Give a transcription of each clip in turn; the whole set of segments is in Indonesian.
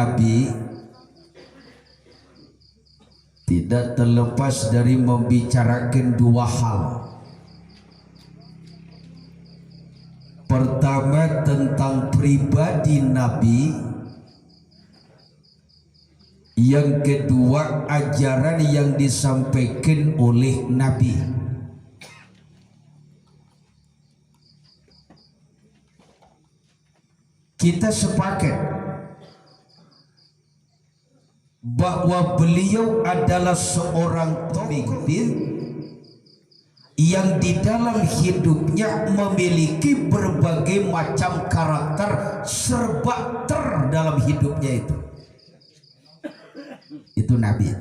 Nabi tidak terlepas dari membicarakan dua hal. Pertama tentang pribadi Nabi, yang kedua ajaran yang disampaikan oleh Nabi. Kita sepakat bahwa beliau adalah seorang pemimpin yang di dalam hidupnya memiliki berbagai macam karakter, serba dalam hidupnya itu Nabi.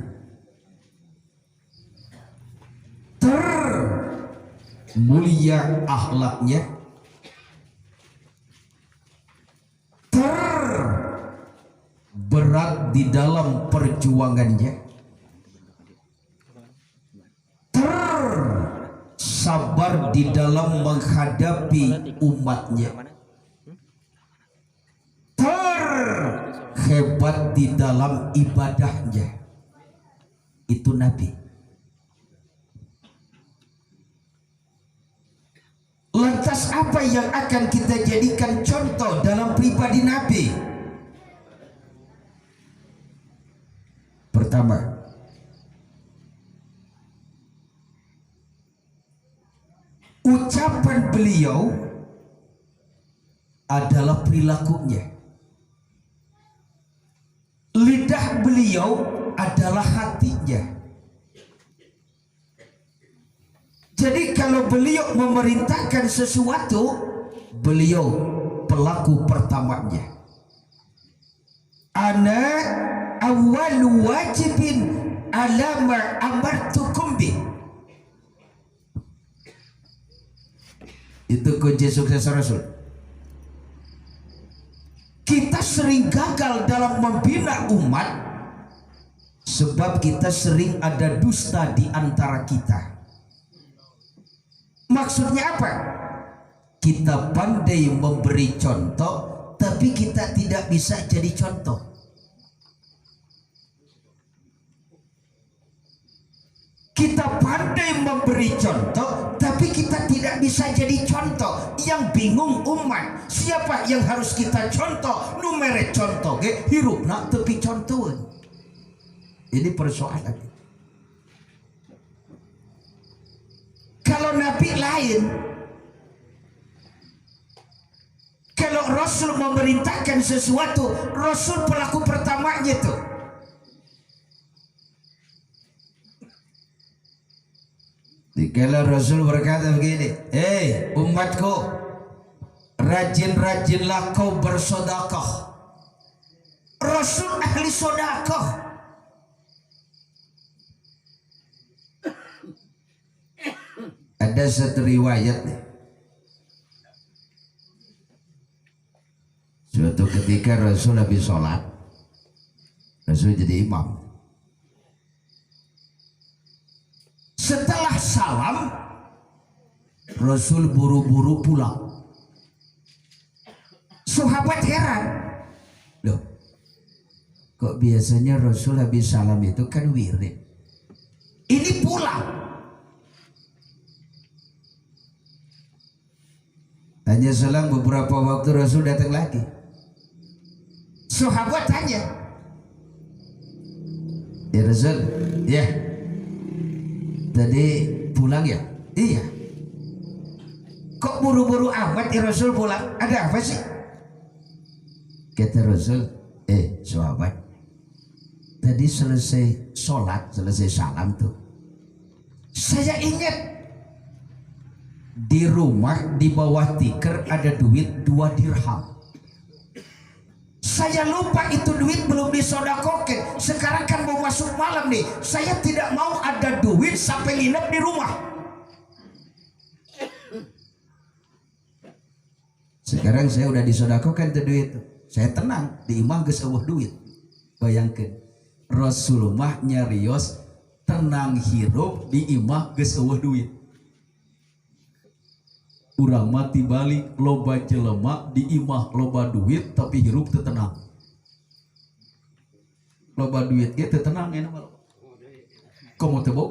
Mulia akhlaknya, berat di dalam perjuangannya, sabar di dalam menghadapi umatnya, hebat di dalam ibadahnya. Itu Nabi. Lantas apa yang akan kita jadikan contoh dalam pribadi Nabi? Pertama, ucapan beliau adalah perilakunya. Lidah beliau adalah hatinya. Jadi kalau beliau memerintahkan sesuatu, beliau pelaku pertamanya. Ana awwalu wajibin ala ma amartukum bi. Itu kunci sukses Rasul. Kita sering gagal dalam membina umat sebab kita sering ada dusta di antara kita. Maksudnya apa? Kita pandai memberi contoh, tapi kita tidak bisa jadi contoh. Kita pandai memberi contoh, tapi kita tidak bisa jadi contoh. Yang bingung umat, siapa yang harus kita contoh? Numere contoh, hirup nak tepi contoh. Ini persoalan. Kalau Nabi lain, kalau Rasul memerintahkan sesuatu, Rasul pelaku pertamanya tuh. Kalau Rasul berkata begini, umatku, rajin-rajinlah kau bersedekah. Rasul ahli sedekah. Ada satu riwayat nih. Suatu ketika Rasul habis sholat, Rasul jadi imam. Setelah salam, Rasul buru-buru pulang. Sahabat heran, loh, kok biasanya Rasul habis salam itu kan wirid, ini pulang. Hanya selang beberapa waktu Rasul datang lagi. Sahabat tanya, ya Rasul, ya tadi pulang ya? Iya. Kok buru-buru amat ya Rasul pulang? Ada apa sih? Kata Rasul, sahabat, tadi selesai sholat, selesai salam tuh, saya ingat di rumah di bawah tikar ada duit 2 dirham. Saya lupa itu duit belum disodakokin. Sekarang kan mau masuk malam nih, saya tidak mau ada duit sampai nginep di rumah. Sekarang saya udah disodakokan tuh duit, saya tenang di imah geus eueuh duit. Bayangkan Rasulullah nyarios tenang hirup di imah geus eueuh duit. Urang mati balik loba jelema di imah loba duit tapi hirup teu tenang. loba duit gitu tenang ya nama kamu tebok.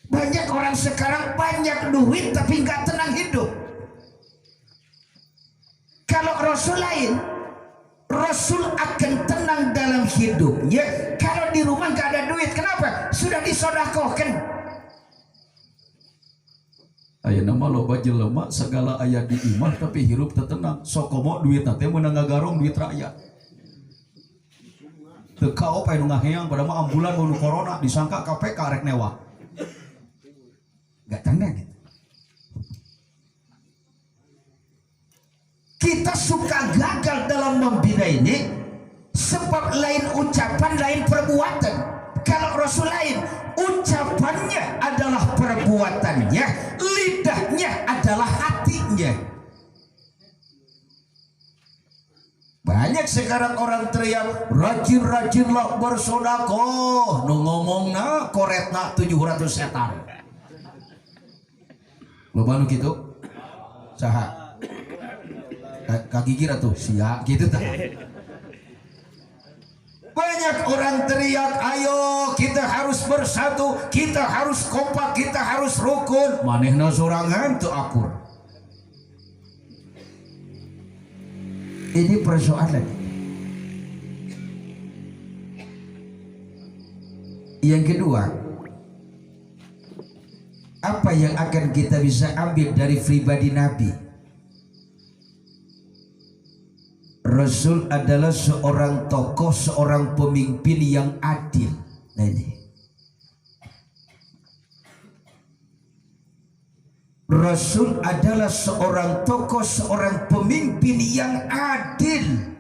Banyak orang sekarang banyak duit tapi nggak tenang hidup. Kalau Rasul lain, Rasul akan tenang dalam hidupnya. Kalau di rumah nggak ada duit, kenapa? Sudah disodakohkan. Ayo nama loba jelema segala ayat di imah tapi hirup tenang. Sokomo duit nanti menang garong duit rakyat. Tekau pae nu ngaheang pada mah ambulan mau corona disangka KPK rek newah. Gak tenang gitu. Kita suka gagal dalam membina ini sebab lain ucapan, lain perbuatan. Kalau Rasul lain, ucapannya adalah perbuatannya, lidahnya adalah hatinya. Banyak sekarang orang teriak, rajin-rajinlah bersodakoh. Nu ngomongna koretna 700 setan. Loba nu kitu? Saha? Kaki kira tuh, sia gitu tah. Banyak orang teriak, ayo kita harus bersatu, kita harus kompak, kita harus rukun. Manehna sorangan teu akur. Ini persoalan. Yang kedua, apa yang akan kita bisa ambil dari pribadi Nabi? Rasul adalah seorang tokoh, seorang pemimpin yang adil. Nah ini. Rasul adalah seorang tokoh, seorang pemimpin yang adil.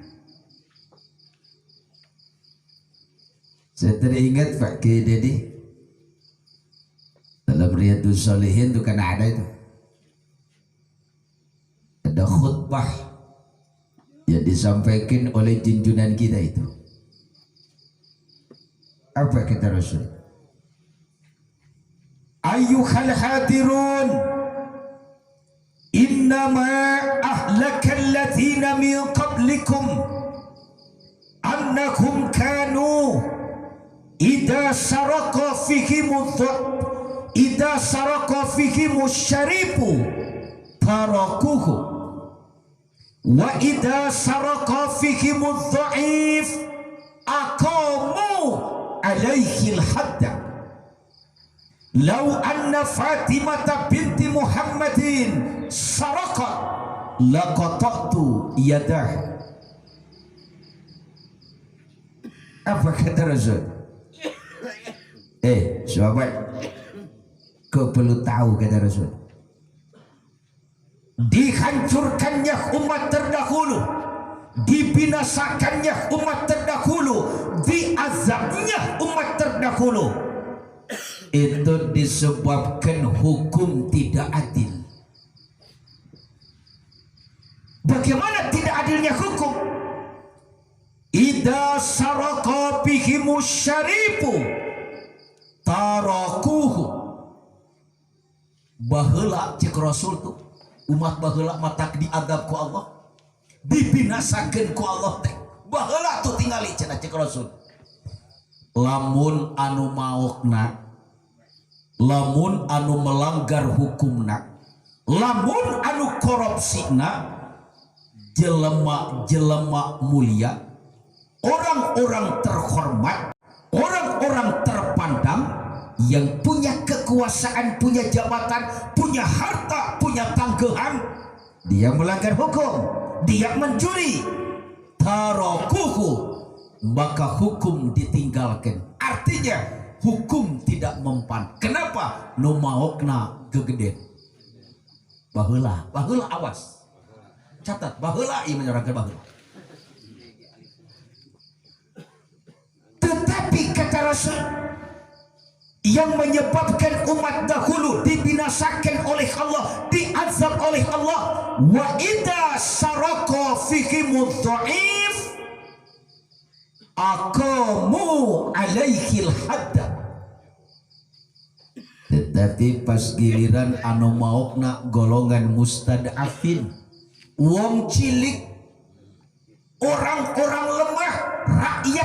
Saya teringat Pak Kiai Dedi dalam Riyadhus Shalihin itu kan ada itu, ada khutbah yang disampaikan oleh junjungan kita itu. Apa kata Rasul? Ayyuhal hadirun, innama ahlakal ladzina min qablikum annakum kanu idza saraka fihimus syarifu tarakuhu wa idza saraka fihimudz dhaif aqamu alaihi al-hadda. Lau anna Fatimah binti Muhammadin sarakat laqata'tu yadah. Apa kata Rasul? Sahabat, kau perlu tahu kata Rasul, dihancurkannya umat terdahulu, dibinasakannya umat terdahulu, diazabnya umat terdahulu, itu disebabkan hukum tidak adil. Bagaimana tidak adilnya hukum? Idza saraka bihimus syarifu tarakuhu. Baheula cek Rasul tuh umat baheula matak diadab ku Allah, dibinasakeun ku Allah teh. Baheula tuh tingali cenah cek Rasul. Lamun anu maokna, lamun anu melanggar hukumna, lamun anu korupsina, jelema mulia, orang-orang terhormat, orang-orang terpandang yang punya kekuasaan, punya jabatan, punya harta, punya tangguhan, dia melanggar hukum, dia mencuri, tarakuhu, maka hukum ditinggalkan. Artinya hukum tidak mempan. Kenapa? Nu maokna gegeden. Baheula awas. Catat, baheula ieu menyorangkeun baheula. Tetapi kata Rasul, yang menyebabkan umat dahulu dibinasakan oleh Allah, diazab oleh Allah, wa idza saraka fihimudz dhaif aqamu alaihil hadda. Tetapi pas giliran anu maokna golongan mustadafin, wong cilik, orang-orang lemah, rakyat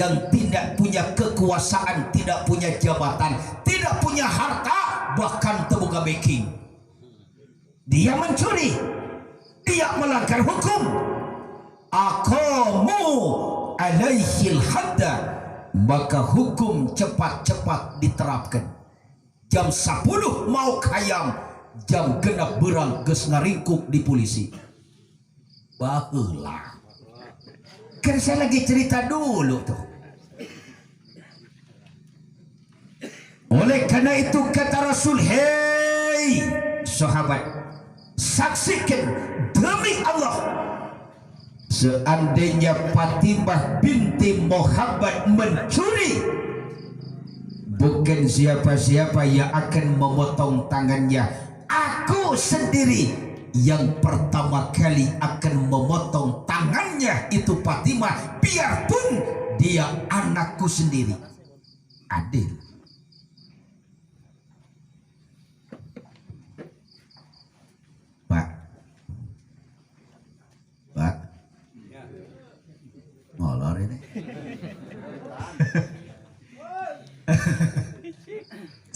yang tidak punya kekuasaan, tidak punya jabatan, tidak punya harta, bahkan terbuka backing. Dia mencuri, dia melanggar hukum. Aqamu alaihil hadda, maka hukum cepat-cepat diterapkan. Jam 10 mau kayam, jam genap berang geus ngaringkuk di polisi. Baheula. Kan saya lagi cerita dulu tuh. Oleh karena itu kata Rasul, hei sahabat, saksikan demi Allah, seandainya Fatimah binti Muhammad mencuri, bukan siapa-siapa yang akan memotong tangannya. Aku sendiri yang pertama kali akan memotong tangannya itu Fatimah, biarpun dia anakku sendiri. Adil. Pak, ngolor ini.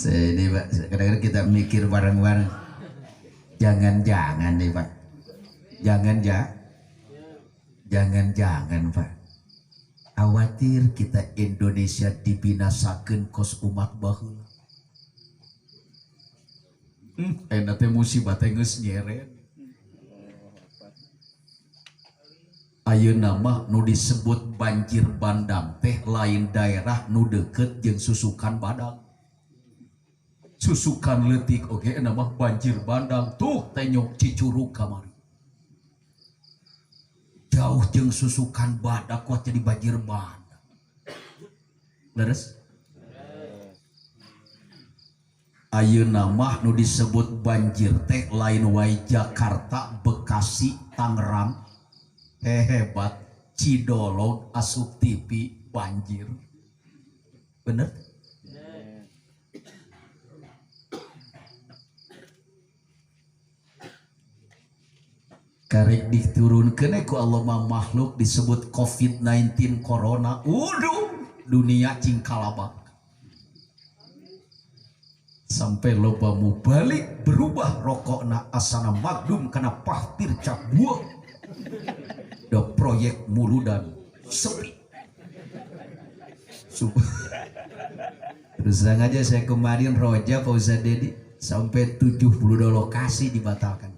Ini Pak, kadang-kadang kita mikir bareng-bareng. Jangan-jangan nih Pak, jangan-jangan Pak, khawatir kita Indonesia dibinasakan kos umat baheula. Enak teh musibah teh geus nyeret. Ayeuna mah nu disebut banjir bandang teh lain daerah nu deket jeung susukan badang. Susukan leutik oge nama banjir bandang tuh tenyok Cicurug kamari. Jauh jeung susukan badak kuat jadi banjir bandang. Leres? Ayeuna mah nu disebut banjir teh lain wae Jakarta, Bekasi, Tangerang. Hebat, Cidolog asup TV banjir. Bener? Karek diturunkeun ku Allah makhluk disebut COVID-19 corona. Dunia cingkalabak. Sampai loba mubalik berubah rokokna asana magdum kana pahtir cap buah. Do proyek muludan sepi. Terus terang aja saya kemarin roja Pak Ustaz Dedi sampai 72 lokasi dibatalkan.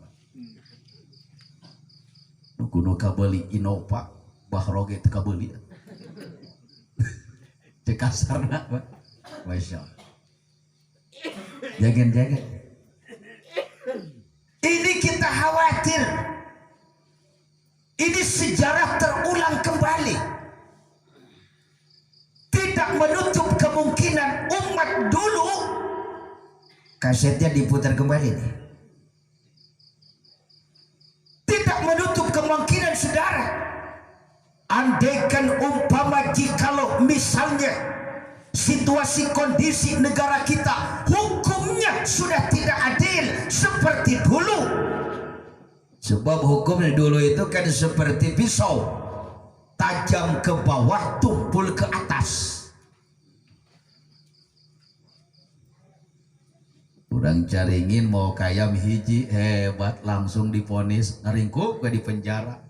Nukuno kabeli Innova bahroge teu kabeli. Cek kasarna Pak. Masya Allah. Jangan. Ini kita khawatir. Ini sejarah terulang kembali. Tidak menutup kemungkinan umat dulu. Kasetnya diputar kembali nih. Tidak menutup kemungkinan saudara. Andaikan umpama jikalau misalnya situasi kondisi negara kita hukumnya sudah tidak adil seperti dulu. Sebab hukum dulu itu kan seperti pisau, tajam ke bawah, tumpul ke atas. Urang caringin mau kayam hiji hebat langsung diponis ngaringkup ke di penjara.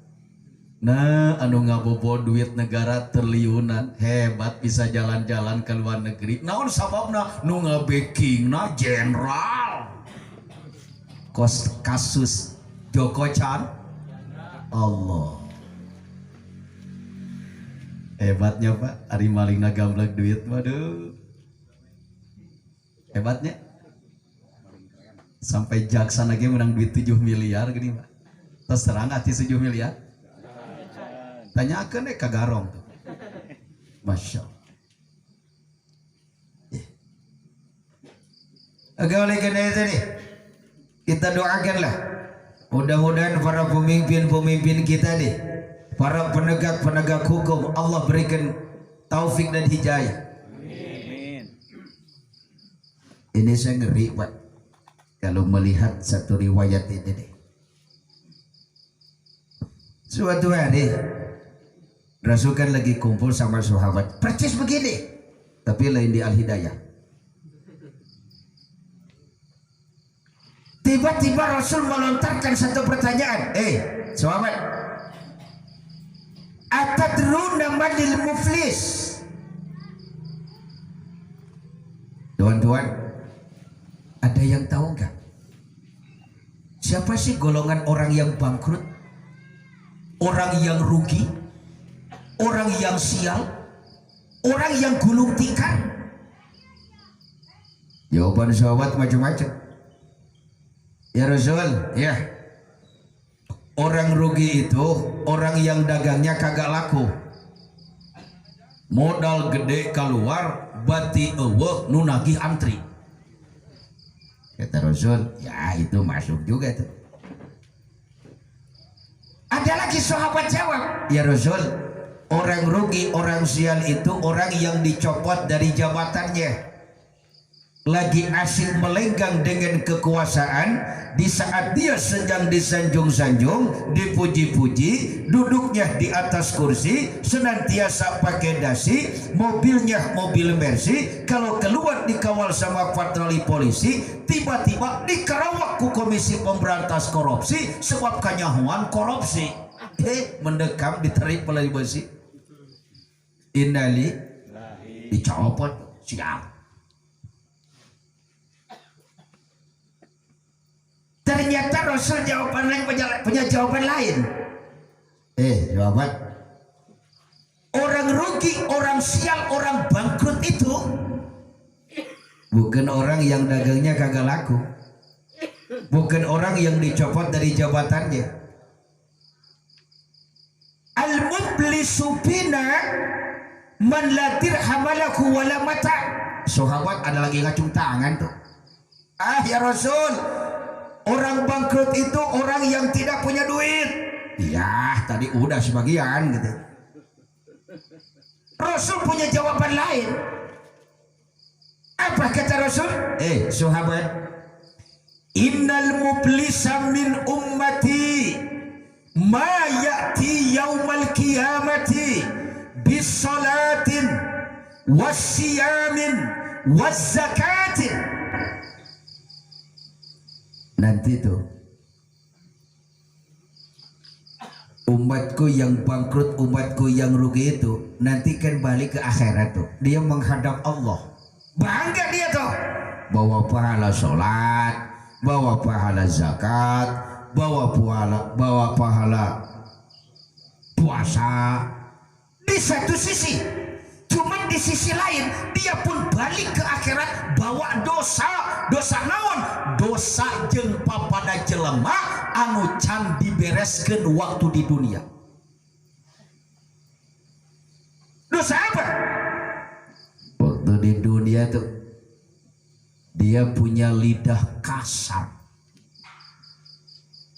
Nah anu ngabobo duit negara triliunan hebat bisa jalan-jalan ke luar negeri. Naon sababna nu ngabeking na jenderal. Kasus Joko Chan Allah hebatnya Pak, ari maling ngagamblek duit. Waduh hebatnya sampai jaksa lagi menang duit 7 miliar gini Pak. Terus terang hati 7 miliar tanyakan deh kagarong tuh. Masya Allah. Agak oleh karena itu nih kita doakanlah mudah-mudahan para pemimpin-pemimpin kita nih, para penegak-penegak hukum Allah berikan taufik dan hidayah. Amin. Ini saya ngeri Pak kalau melihat satu riwayat ini nih. Suatu hari Rasul kan lagi kumpul sama sahabat, percis begini, tapi lain di Al-Hidayah. Tiba-tiba Rasul melontarkan satu pertanyaan, sahabat, atadruna manil muflis? Tuan-tuan, ada yang tahu nggak? Siapa sih golongan orang yang bangkrut? Orang yang rugi? Orang yang sial? Orang yang gulung tikar? Jawaban sahabat macam-macam. Ya Rasul, ya. Orang rugi itu orang yang dagangnya kagak laku. Modal gede keluar, bati ewe nu nagih antri. Kata Rasul, ya itu masuk juga tuh. Ada lagi sahabat jawab, ya Rasul, orang rugi, orang sial itu orang yang dicopot dari jabatannya, lagi asik melenggang dengan kekuasaan, di saat dia sedang disanjung-sanjung, dipuji-puji, duduknya di atas kursi, senantiasa pakai dasi, mobilnya mobil Mercy, kalau keluar dikawal sama patroli polisi, tiba-tiba dikerawak ku Komisi Pemberantas Korupsi sebab kanyahuan korupsi. Mendekam ditarik pelari besi, indali dicopot, siap. Ternyata Rasul jawaban lain, punya jawaban lain. Jawaban orang rugi, orang sial, orang bangkrut itu bukan orang yang dagangnya kagak laku, bukan orang yang dicopot dari jabatannya. Al-muflisu bina man la dirham lahu wala mata. Sahabat ada lagi ngacung tangan tuh. Ya Rasul, orang bangkrut itu orang yang tidak punya duit. Ya tadi udah sebagian gitu. Rasul punya jawaban lain. Apa kata Rasul? Sahabat, innal muflisa min ummati ma ya'ti yaumal qiyamati bis salatin was siyamin was zakatin. Nanti tuh umatku yang bangkrut, umatku yang rugi itu nanti kan balik ke akhirat tuh, dia menghadap Allah, bangga dia tuh, bawa pahala sholat, bawa pahala zakat, bawa pahala puasa. Di satu sisi, cuman di sisi lain dia pun balik ke akhirat bawa dosa naon, dosa jeung papada jelema anu can dibereskeun waktu di dunia. Dosa apa? Waktu di dunia tuh dia punya lidah kasar,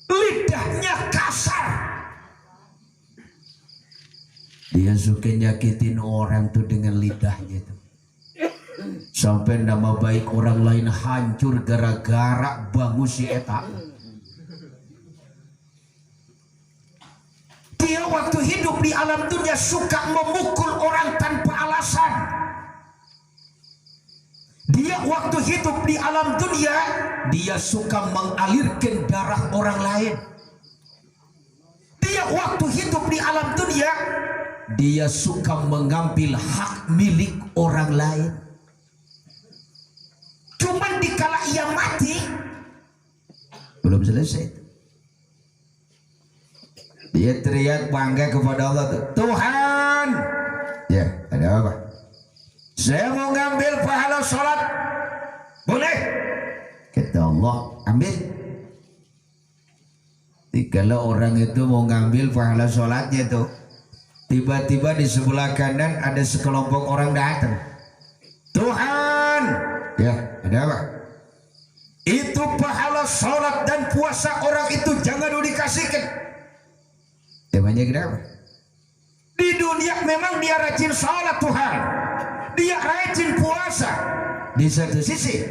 lidahnya kasar, dia suka nyakitin orang tuh dengan lidahnya tuh, sampai nama baik orang lain hancur gara-gara bangun si eta. Dia waktu hidup di alam dunia suka memukul orang tanpa alasan. Dia waktu hidup di alam dunia dia suka mengalirkan darah orang lain. Dia waktu hidup di alam dunia dia suka mengambil hak milik orang lain. Cuman dikala ia mati belum selesai, dia teriak bangga kepada Allah tuh, Tuhan, ya ada apa? Saya mau ngambil pahala sholat, boleh? Kata Allah, ambil. Dikala orang itu mau ngambil pahala sholatnya tuh, tiba-tiba di sebelah kanan ada sekelompok orang datang. Tuhan, ya ada apa? Itu pahala sholat dan puasa orang itu jangan dikasihkan. Temanya kenapa? Di dunia memang dia rajin sholat Tuhan, dia rajin puasa di satu sisi,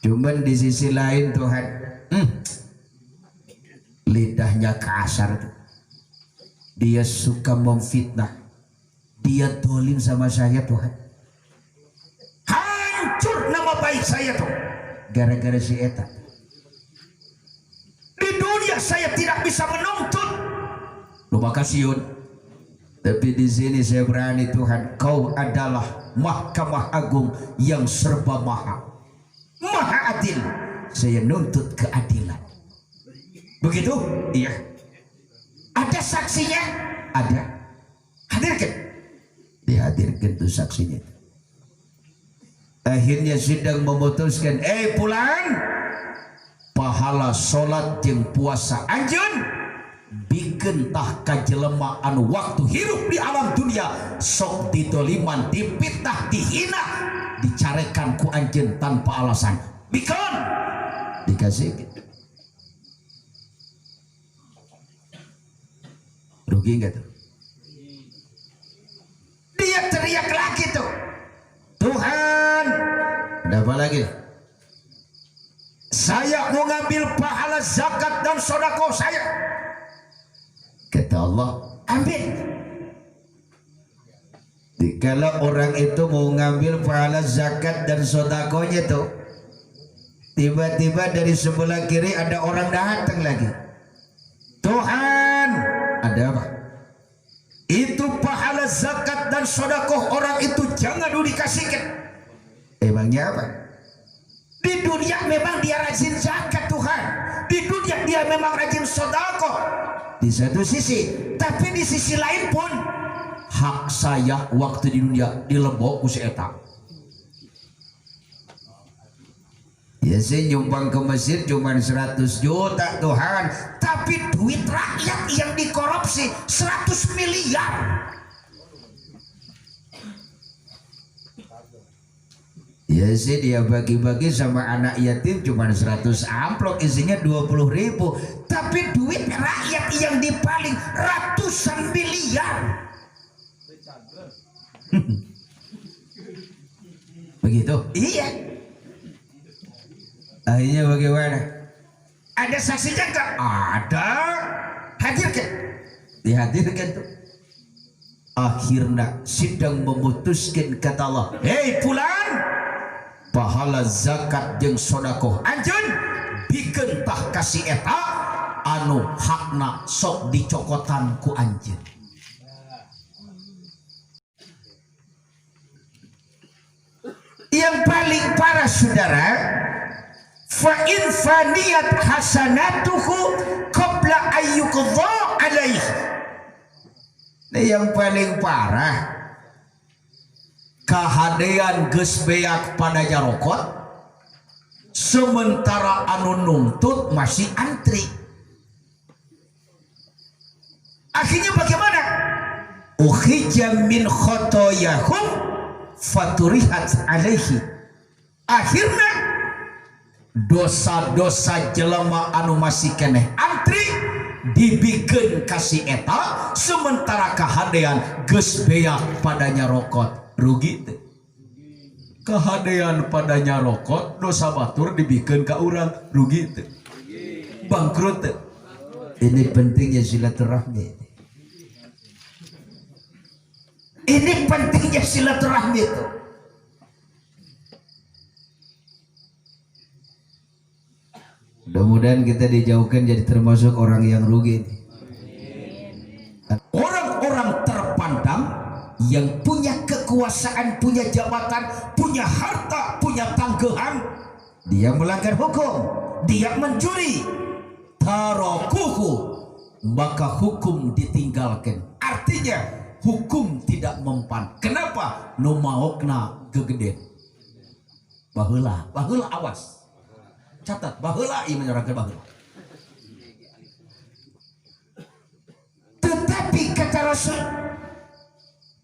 cuman di sisi lain Tuhan lidahnya kasar tuh. dia suka memfitnah, dia dolim sama saya Tuhan. Hancur nama baik saya tuh gara-gara si eta. Di dunia saya tidak bisa menuntut, lupa kasiun. Tapi di sini saya berani Tuhan, Kau adalah Mahkamah Agung yang serba maha, maha adil. Saya nuntut keadilan. Begitu? Iya. Ada saksinya? Ada. Hadirkan. Dihadirkan tuh saksinya. Akhirnya sidang memutuskan, pulang. Pahala sholat jeung puasa anjeun bikin tah kajelema anu waktu hirup di alam dunia sok ditoliman, dipitnah, dihina, dicarekan ku anjeun tanpa alasan. Bikin dikasih gitu. Rugi enggak tuh? Dia teriak lagi tuh, Tuhan, ada apa lagi? Saya mau ngambil pahala zakat dan sodako saya. Kata Allah, ambil. Dikala orang itu mau ngambil pahala zakat dan sodakonya tuh, tiba-tiba dari sebelah kiri ada orang datang lagi. Tuhan, ada apa? Itu pahala zakat dan sodakoh orang itu jangan dulu dikasihkan. Emangnya apa? Di dunia memang dia rajin zakat Tuhan, di dunia dia memang rajin sodakoh di satu sisi, tapi di sisi lain pun hak saya waktu di dunia dilebok ku si eta. Ya saya nyumbang ke Mesir cuma 100 juta Tuhan, tapi duit rakyat yang dikorupsi 100 miliar. Ya sih dia bagi-bagi sama anak yatim cuma 100 amplop isinya 20.000, tapi duit rakyat yang dipaling ratusan miliar. Begitu? Iya. Akhirnya bagaimana? Ada saksinya enggak? Ada. Hadirkan. Dihadirkan tuh. Akhirnya sidang memutuskan, kata Allah, hei pulang, pahala zakat jeung sodakoh anjeun bikin tah kasih eta anu hakna sok dicokotan ku anjeun. Yang paling parah saudara, fa in faniyat hasanatuhu qabla ayyuqdha alaihi. Nah, yang paling parah, kahadean geus beak pada jarokot sementara anu nuntut masih antri. Akhirnya bagaimana? Ukhija min khotoyahum faturihat alaihi. Akhirnya dosa-dosa jelema anu masih keneh antri dibikin kasih eta sementara kahadean geus beak pada nyarokot. Rugi teh. Kahadean padanya rokok dosa batur dibikin ka urang, rugi teh. Bangkrut teh. Ini pentingnya silaturahmi. Ini pentingnya silaturahmi itu. Mudah-mudahan kita dijauhkan jadi termasuk orang yang rugi. Orang-orang terpandang yang punya kekuasaan, punya jabatan, punya harta, punya tangguhan, dia melanggar hukum, dia mencuri, tarokuhu, maka hukum ditinggalkan. Artinya hukum tidak mempan. Kenapa? Nu maokna gegede. Baheula, baheula awas. Catat, baheula ieu menyerahkeun baheula. Tetapi kata Rasul,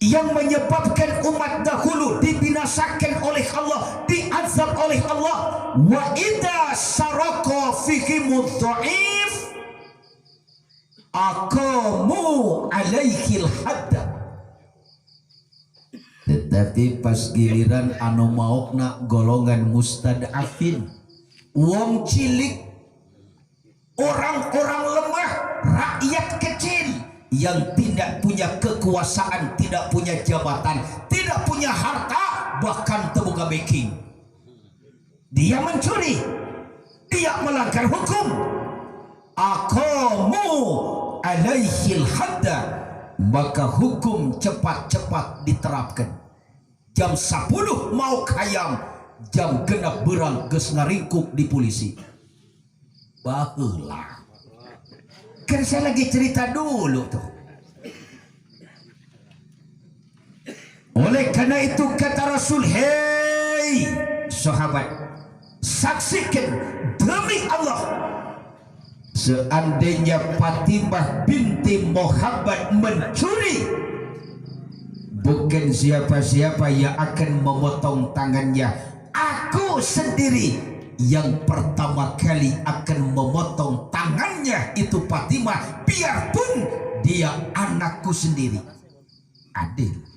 yang menyebabkan umat dahulu dibinasakan oleh Allah, diazab oleh Allah, wa idza saraka fihimud dhaif aqamu alaihil hadda. Tetapi pas giliran anu maokna golongan mustadafin, wong cilik, orang-orang lemah, rakyat kecil yang tidak punya kekuasaan, tidak punya jabatan, tidak punya harta, bahkan terbuka backing. Dia mencuri, dia melanggar hukum. Aqamu alaihil hadda, maka hukum cepat-cepat diterapkan. Jam 10 mau kayam, jam genap berang geus ngaringkuk di polisi. Baheula. Kan saya lagi cerita dulu tuh. Oleh karena itu kata Rasul, hei sahabat, saksikan demi Allah, seandainya Fatimah binti Muhammad mencuri, bukan siapa-siapa yang akan memotong tangannya. Aku sendiri yang pertama kali akan memotong tangannya, itu Fatimah, biarpun dia anakku sendiri. Adil.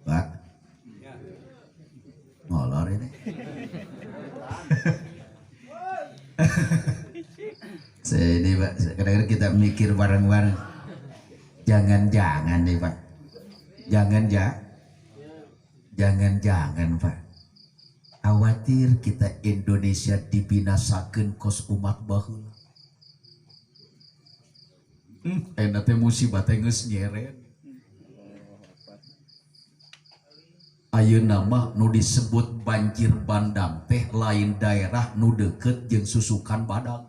Pak ngolor ini. Ini Pak, kadang-kadang kita mikir bareng-bareng. Jangan-jangan nih Pak, jangan-jangan Pak, khawatir kita Indonesia dibinasakan kos umat baheula. Enak teh musibah teh geus nyeret. Ayeuna mah nu disebut banjir bandang teh lain daerah nu deket jeung susukan badak.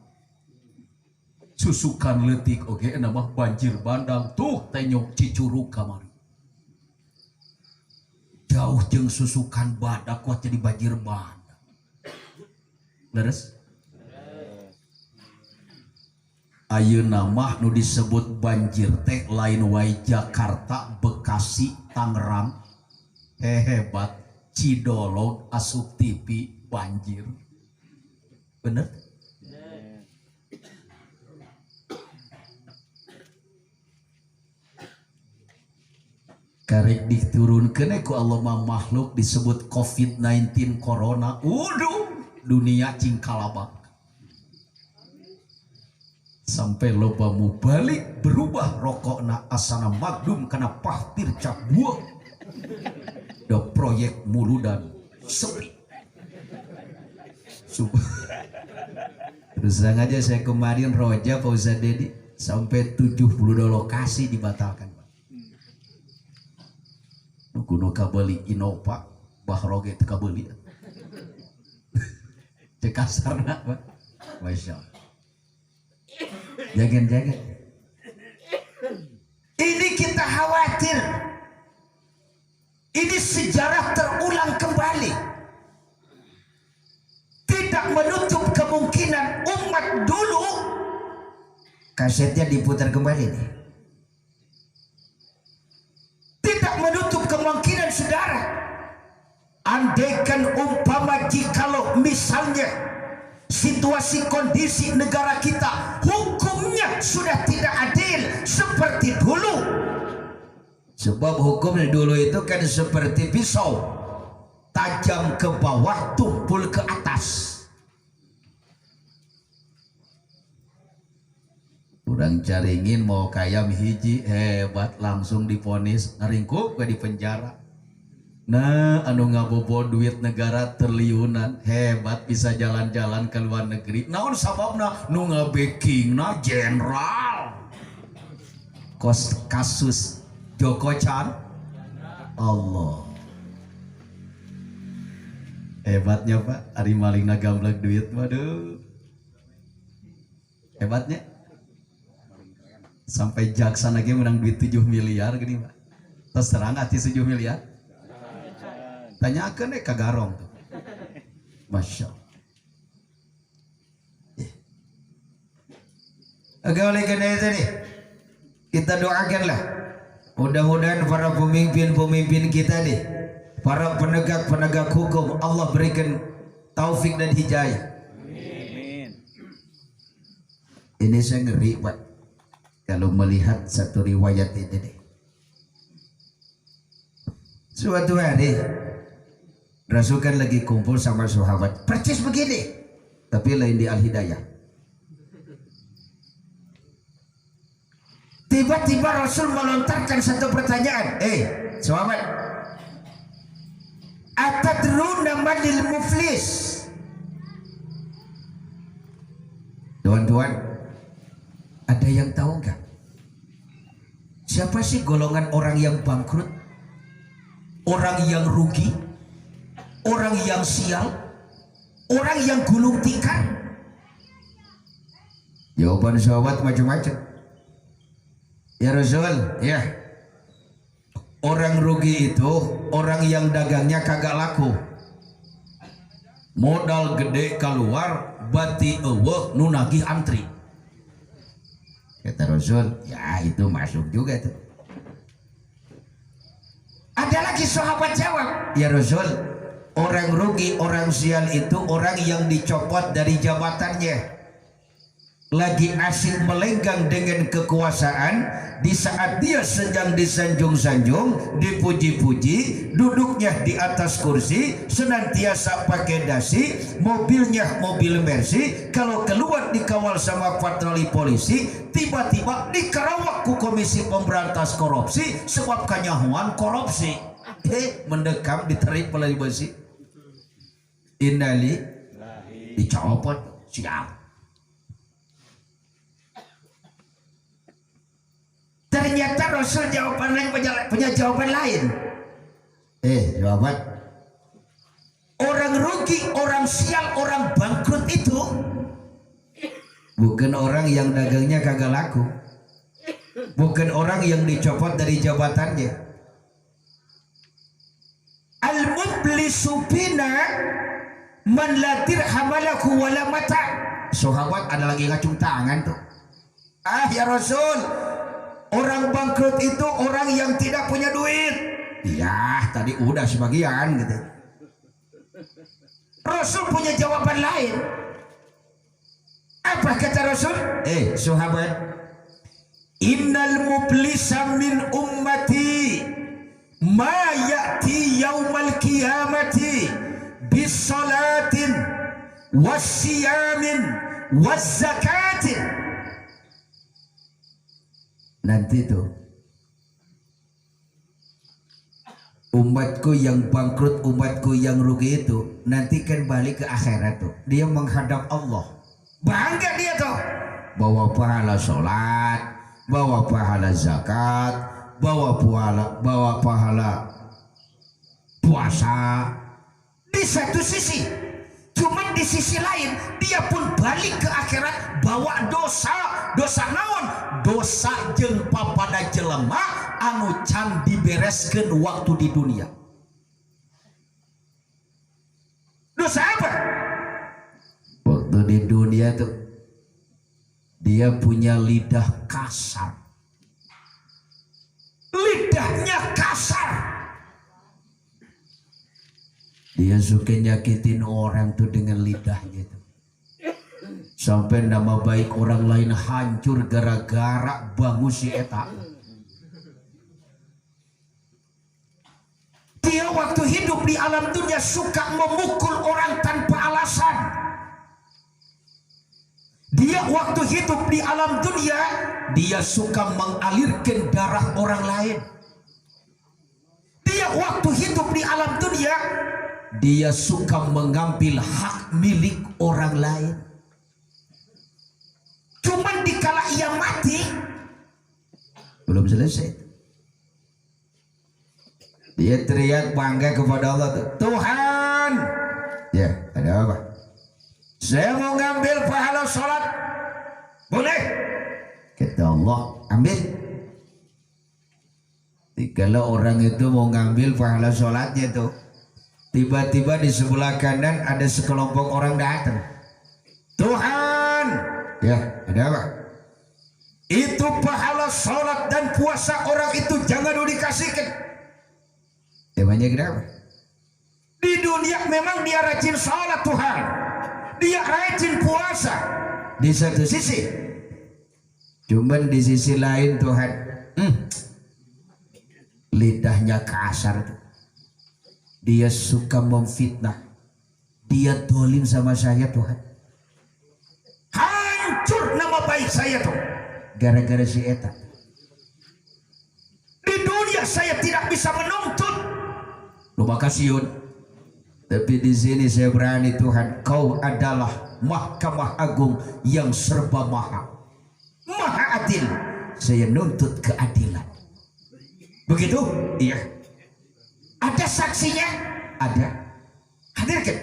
Susukan letik oke nama banjir bandang tuh tenyok Cicurug kamari. Jauh jeung susukan badak kuat jadi banjir bandang. Leres? Ayeuna mah nu disebut banjir teh lain wae Jakarta, Bekasi, Tangerang. Hebat, Cidolog asup TV banjir. Bener? Karek diturunkeun ku Allah makhluk disebut COVID-19 corona. Dunia cingkalabak. Sampai loba mubalik berubah rokokna asana magdum kana pahtir cap buah. Da proyek muludan sepi. Terus terang aja saya kemarin roja Pak Ustadz Dedi sampai 72 lokasi dibatalkan. Kuno kabeli Innova bahroge teu kabeli. Cek kasarna Pak. Masya Allah. Jangan. Ini kita khawatir. Ini sejarah terulang kembali. Tidak menutup kemungkinan umat dulu. Kasetnya diputar kembali nih. Tidak menutup kemungkinan saudara. Andaikan umpama jikalau misalnya situasi kondisi negara kita hukumnya sudah tidak adil seperti dulu. Sebab hukum dulu itu kan seperti pisau, tajam ke bawah, tumpul ke atas. Urang caringin mau kayam hiji hebat langsung diponis ngaringkuk ke di penjara. Nah anu ngabobo duit negara triliunan hebat bisa jalan-jalan ke luar negeri. Naon sababna nu ngabeking na jenderal. Kasus Joko Chan Allah hebatnya Pak. Ari malingna gamblek duit waduh hebatnya. Sampai jaksa lagi menang duit 7 miliar gini Pak. Terus terang hati 7 miliar. Tanyakan deh kagarong tuh. Masya Allah. Oke, oleh karena itu nih kita doakanlah mudah-mudahan para pemimpin-pemimpin kita nih, para penegak-penegak hukum Allah berikan taufik dan hidayah. Amin. Ini saya ngeri Pak kalau melihat satu riwayat ini nih. Suatu hari Rasul kan lagi kumpul sama sahabat, percis begini, tapi lain di Al-Hidayah. Tiba-tiba Rasul melontarkan satu pertanyaan, sahabat, atadruna manil muflis? Tuan-tuan, ada yang tahu nggak? Siapa sih golongan orang yang bangkrut? Orang yang rugi? Orang yang sial? Orang yang gulung tikar? Jawaban sahabat macam-macam. Ya Rasul, ya. Orang rugi itu orang yang dagangnya kagak laku. Modal gede keluar, bati eueuh nu nagih antri. Kata Rasul, ya itu masuk juga tuh. Ada lagi sahabat jawab, ya Rasul, orang rugi, orang sial itu orang yang dicopot dari jabatannya. Lagi asik melenggang dengan kekuasaan, di saat dia sedang disanjung-sanjung, dipuji-puji, duduknya di atas kursi, senantiasa pakai dasi, mobilnya mobil Mercy, kalau keluar dikawal sama patroli polisi, tiba-tiba dikerawak ku Komisi Pemberantas Korupsi sebab kanyahuan korupsi. Mendekam ditarik pelari besi, innali dicopot, siap. Ternyata Rasul jawaban lain punya jawaban lain. Jawaban. Orang rugi, orang sial, orang bangkrut itu bukan orang yang dagangnya kagak laku. Bukan orang yang dicopot dari jabatannya. Al-muflisu bina man la dirham lahu wala mata. Sahabat ada lagi ngacung tangan tuh. Ya Rasul, orang bangkrut itu orang yang tidak punya duit. Ya, tadi udah sebagian gitu. Rasul punya jawaban lain. Apa kata Rasul? Sahabat, innal muflisa min ummati ma ya'ti yaumal qiyamati bis salatin was siyamin was zakatin. Nanti tuh umatku yang bangkrut, umatku yang rugi itu nanti kan balik ke akhirat tuh, dia menghadap Allah, bangga dia tuh, bawa pahala sholat, bawa pahala zakat, bawa pahala puasa. Di satu sisi, cuman di sisi lain dia pun balik ke akhirat bawa dosa naon, dosa jeung papada jelema anu can dibereskeun waktu di dunia. Dosa apa? Waktu di dunia tuh dia punya lidah kasar, lidahnya kasar, dia suka nyakitin orang tuh dengan lidahnya tuh. Sampai nama baik orang lain hancur gara-gara bangun si eta. Dia waktu hidup di alam dunia suka memukul orang tanpa alasan. Dia waktu hidup di alam dunia dia suka mengalirkan darah orang lain. Dia waktu hidup di alam dunia dia suka mengambil hak milik orang lain. Cuman dikala ia mati belum selesai, dia teriak bangga kepada Allah tuh, Tuhan, ya ada apa? Saya mau ngambil pahala sholat, boleh? Kata Allah, ambil. Kalau orang itu mau ngambil pahala sholatnya tuh, tiba-tiba di sebelah kanan ada sekelompok orang datang, Tuhan, ya ada apa? Itu pahala sholat dan puasa orang itu jangan dikasihkan. Emangnya kenapa? Di dunia memang dia rajin sholat Tuhan, dia rajin puasa di satu sisi, cuman di sisi lain Tuhan lidahnya kasar tuh. dia suka memfitnah, dia dolim sama saya Tuhan. Hancur nama baik saya tuh gara-gara si eta. Di dunia saya tidak bisa menuntut, lu makasihun. Tapi di sini saya berani Tuhan, kau adalah Mahkamah Agung yang serba maha adil. Saya nuntut keadilan. Begitu? Iya. Ada saksinya? Ada. Hadirkan.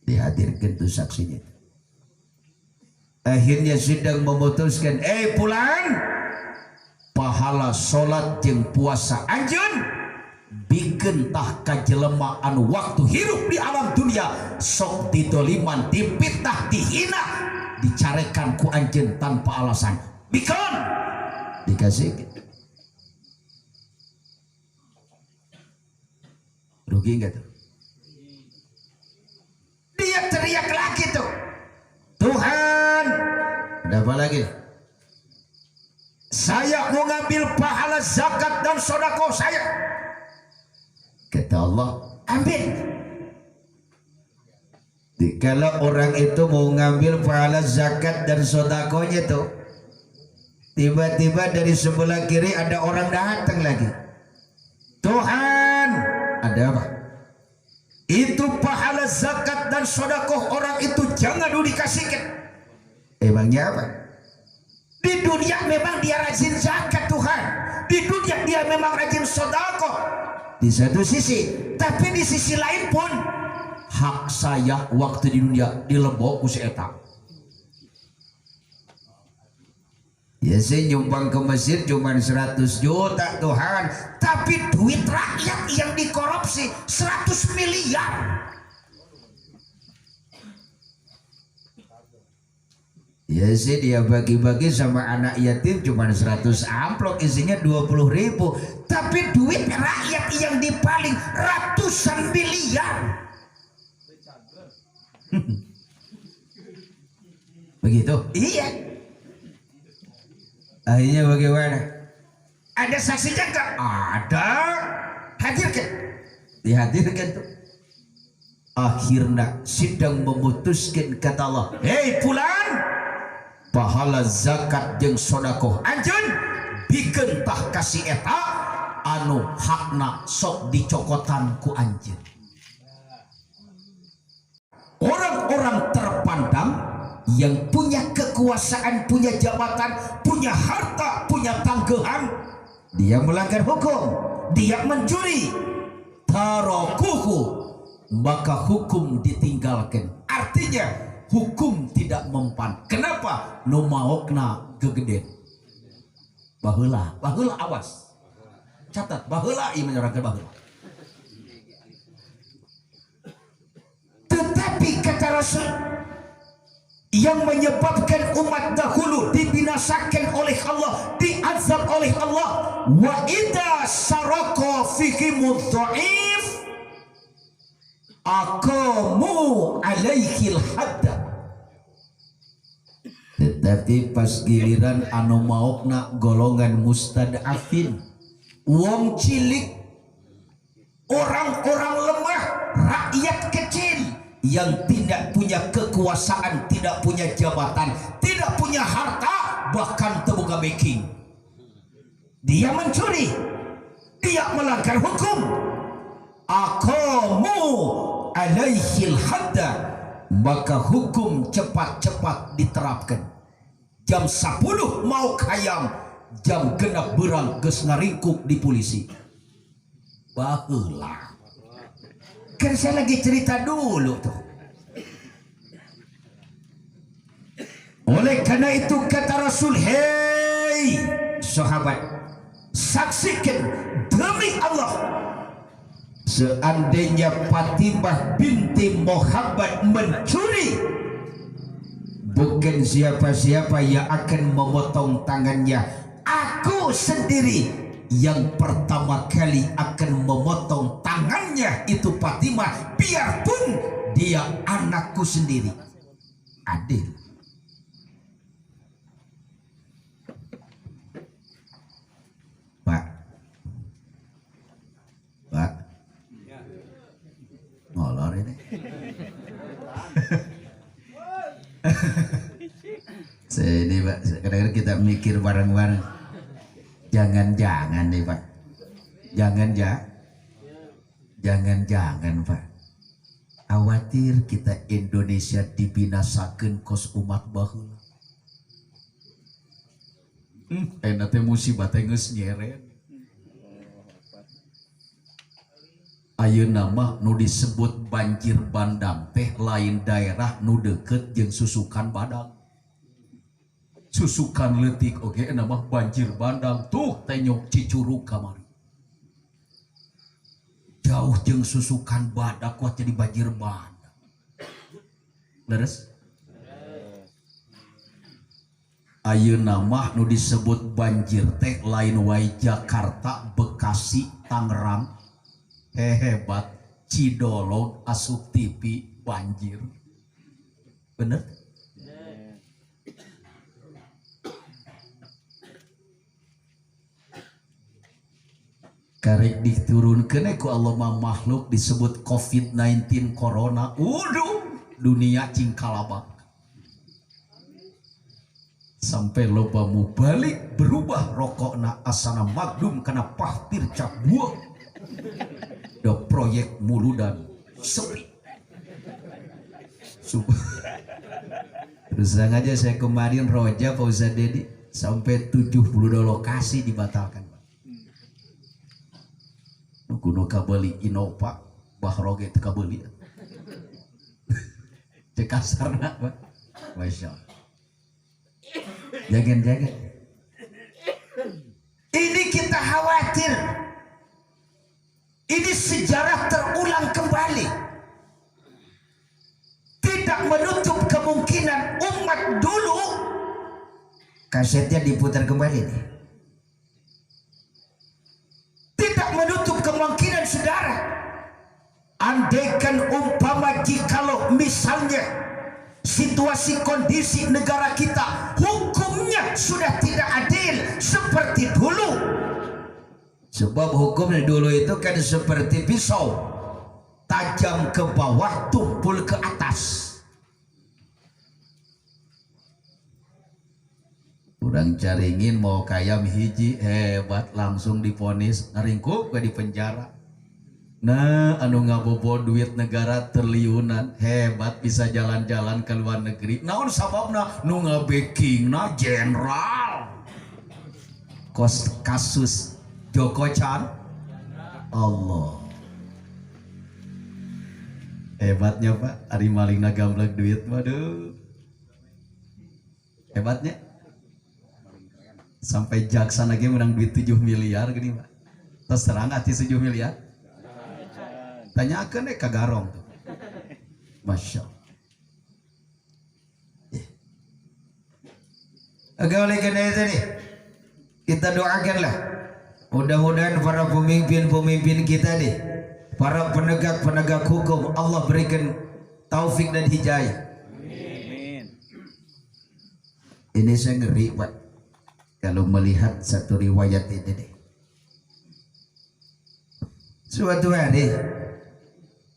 Dihadirkan tuh saksinya. Akhirnya sidang memutuskan, pulan, pahala sholat jeung puasa anjeun bikin tah kajelema anu waktu hirup di alam dunia sok ditoliman, dipitnah, dihina, dicarekan ku anjeun tanpa alasan. Bikin dikasih. Rugi enggak tuh? Dia teriak lagi tuh, Tuhan, ada apa lagi? Saya mau ngambil pahala zakat dan sodako saya. Kata Allah, ambil. Kalau orang itu mau ngambil pahala zakat dan sodakonya tuh, tiba-tiba dari sebelah kiri ada orang datang lagi. Tuhan, ada apa? Itu pahala zakat dan sodakoh orang itu jangan dulu dikasihkan. Emangnya apa? Di dunia memang dia rajin zakat Tuhan, di dunia dia memang rajin sodakoh di satu sisi, tapi di sisi lain pun hak saya waktu di dunia dilebok ku si eta. Ya saya nyumbang ke Mesir cuma 100 juta Tuhan, tapi duit rakyat yang dikorupsi 100 miliar. Ya sih dia bagi-bagi sama anak yatim cuma 100 amplop isinya 20.000, tapi duit rakyat yang dipaling ratusan miliar. Begitu? Iya. Akhirnya bagaimana? Ada saksinya enggak? Ada. Hadirkan. Dihadirkan tuh. Akhirnya sidang memutuskan, kata Allah, pulan, pahala zakat jeung sodakoh anjeun bikin tah kasih eta anu hakna sok dicokotan ku anjeun. Orang-orang terpandang yang punya kekuasaan, punya jabatan, punya harta, punya tangguhan, dia melanggar hukum, dia mencuri, tarokuhu, maka hukum ditinggalkan. Artinya hukum tidak mempan. Kenapa? Nu maokna gegeden. Baheula awas. Catat baheula ieu menyerahkan baheula. Tetapi kata Rasul, yang menyebabkan umat dahulu dibinasakan oleh Allah, diazab oleh Allah, wa idza saraka fihimud dhaif aqamu alaihil hadda. Tetapi pas giliran anu maokna golongan mustadafin, wong cilik, orang-orang lemah, rakyat kecil yang tidak punya kekuasaan, tidak punya jabatan, tidak punya harta, bahkan terbuka backing, dia mencuri, dia melanggar hukum, aqamu alaihil hadda, maka hukum cepat-cepat diterapkan. Jam 10 mau hayam, jam genap berang geus ngaringkuk di polisi. Baheula. Kan saya lagi cerita dulu tuh. Oleh karena itu kata Rasul, hei sahabat, saksikan demi Allah, seandainya Fatimah binti Muhammad mencuri, bukan siapa-siapa yang akan memotong tangannya, aku sendiri yang pertama kali akan memotong tangannya itu Fatimah, biarpun dia anakku sendiri. Adil. Pak, molor ini. Ini Pak, kadang-kadang kita mikir bareng-bareng. Jangan-jangan nih Pak. Jangan-jangan Pak. Khawatir kita Indonesia dibinasakeun kos umat baheula. Enak teh musibah teh geus nyeret. Ayeuna mah nu disebut banjir bandang teh lain daerah nu deukeut jeung susukan badak. Susukan leutik oge nama banjir bandang tuh tenyok Cicurug kamari. Jauh jeung susukan badak kuat jadi banjir bandang. Leres? Ayeuna mah nu disebut banjir teh lain wae Jakarta, Bekasi, Tangerang. Hebat Cidolog asup TV banjir. Bener? Karek diturunkeun ku Allah mah makhluk disebut COVID-19 corona. Dunia cingkalabak. Sampai loba mubalik berubah rokokna asana magdum kana pahtir cap buah. Da proyek muludan sepi. Terus terang aja saya kemarin roja Pak Ustaz Dedi sampai 72 lokasi dibatalkan. Kuno kabeli Innova bahroge teu kabeli. Cek kasarna Pak. Masya Allah. Jangan. Ini kita khawatir. Ini sejarah terulang kembali. Tidak menutup kemungkinan umat dulu. Kasetnya diputar kembali nih. Tidak menutup kemungkinan saudara. Andaikan umpama jikalau misalnya situasi kondisi negara kita hukumnya sudah tidak adil seperti dulu. Sebab hukum dulu itu kan seperti pisau, tajam ke bawah, tumpul ke atas. Urang caringin mau kayam hiji hebat langsung diponis ngaringkuk ke di penjara. Nah anu ngabobo duit negara triliunan hebat bisa jalan-jalan ke luar negeri. Naon sababna nu ngabeking na jenderal. Kasus Joko Chan Allah. Hebatnya Pak, ari malingna gamblek duit waduh. Hebatnya. Sampai jaksa lagi menang duit 7 miliar gini Pak. Terus terang hati 7 miliar. Tanyakan deh kagarong tuh. Masya Allah. Oke oleh karena itu nih kita doakanlah mudah-mudahan para pemimpin kita nih, para penegak hukum Allah berikan taufik dan hidayah. Amin. Ini saya ngeri Pak kalau melihat satu riwayat ini nih. Suatu hari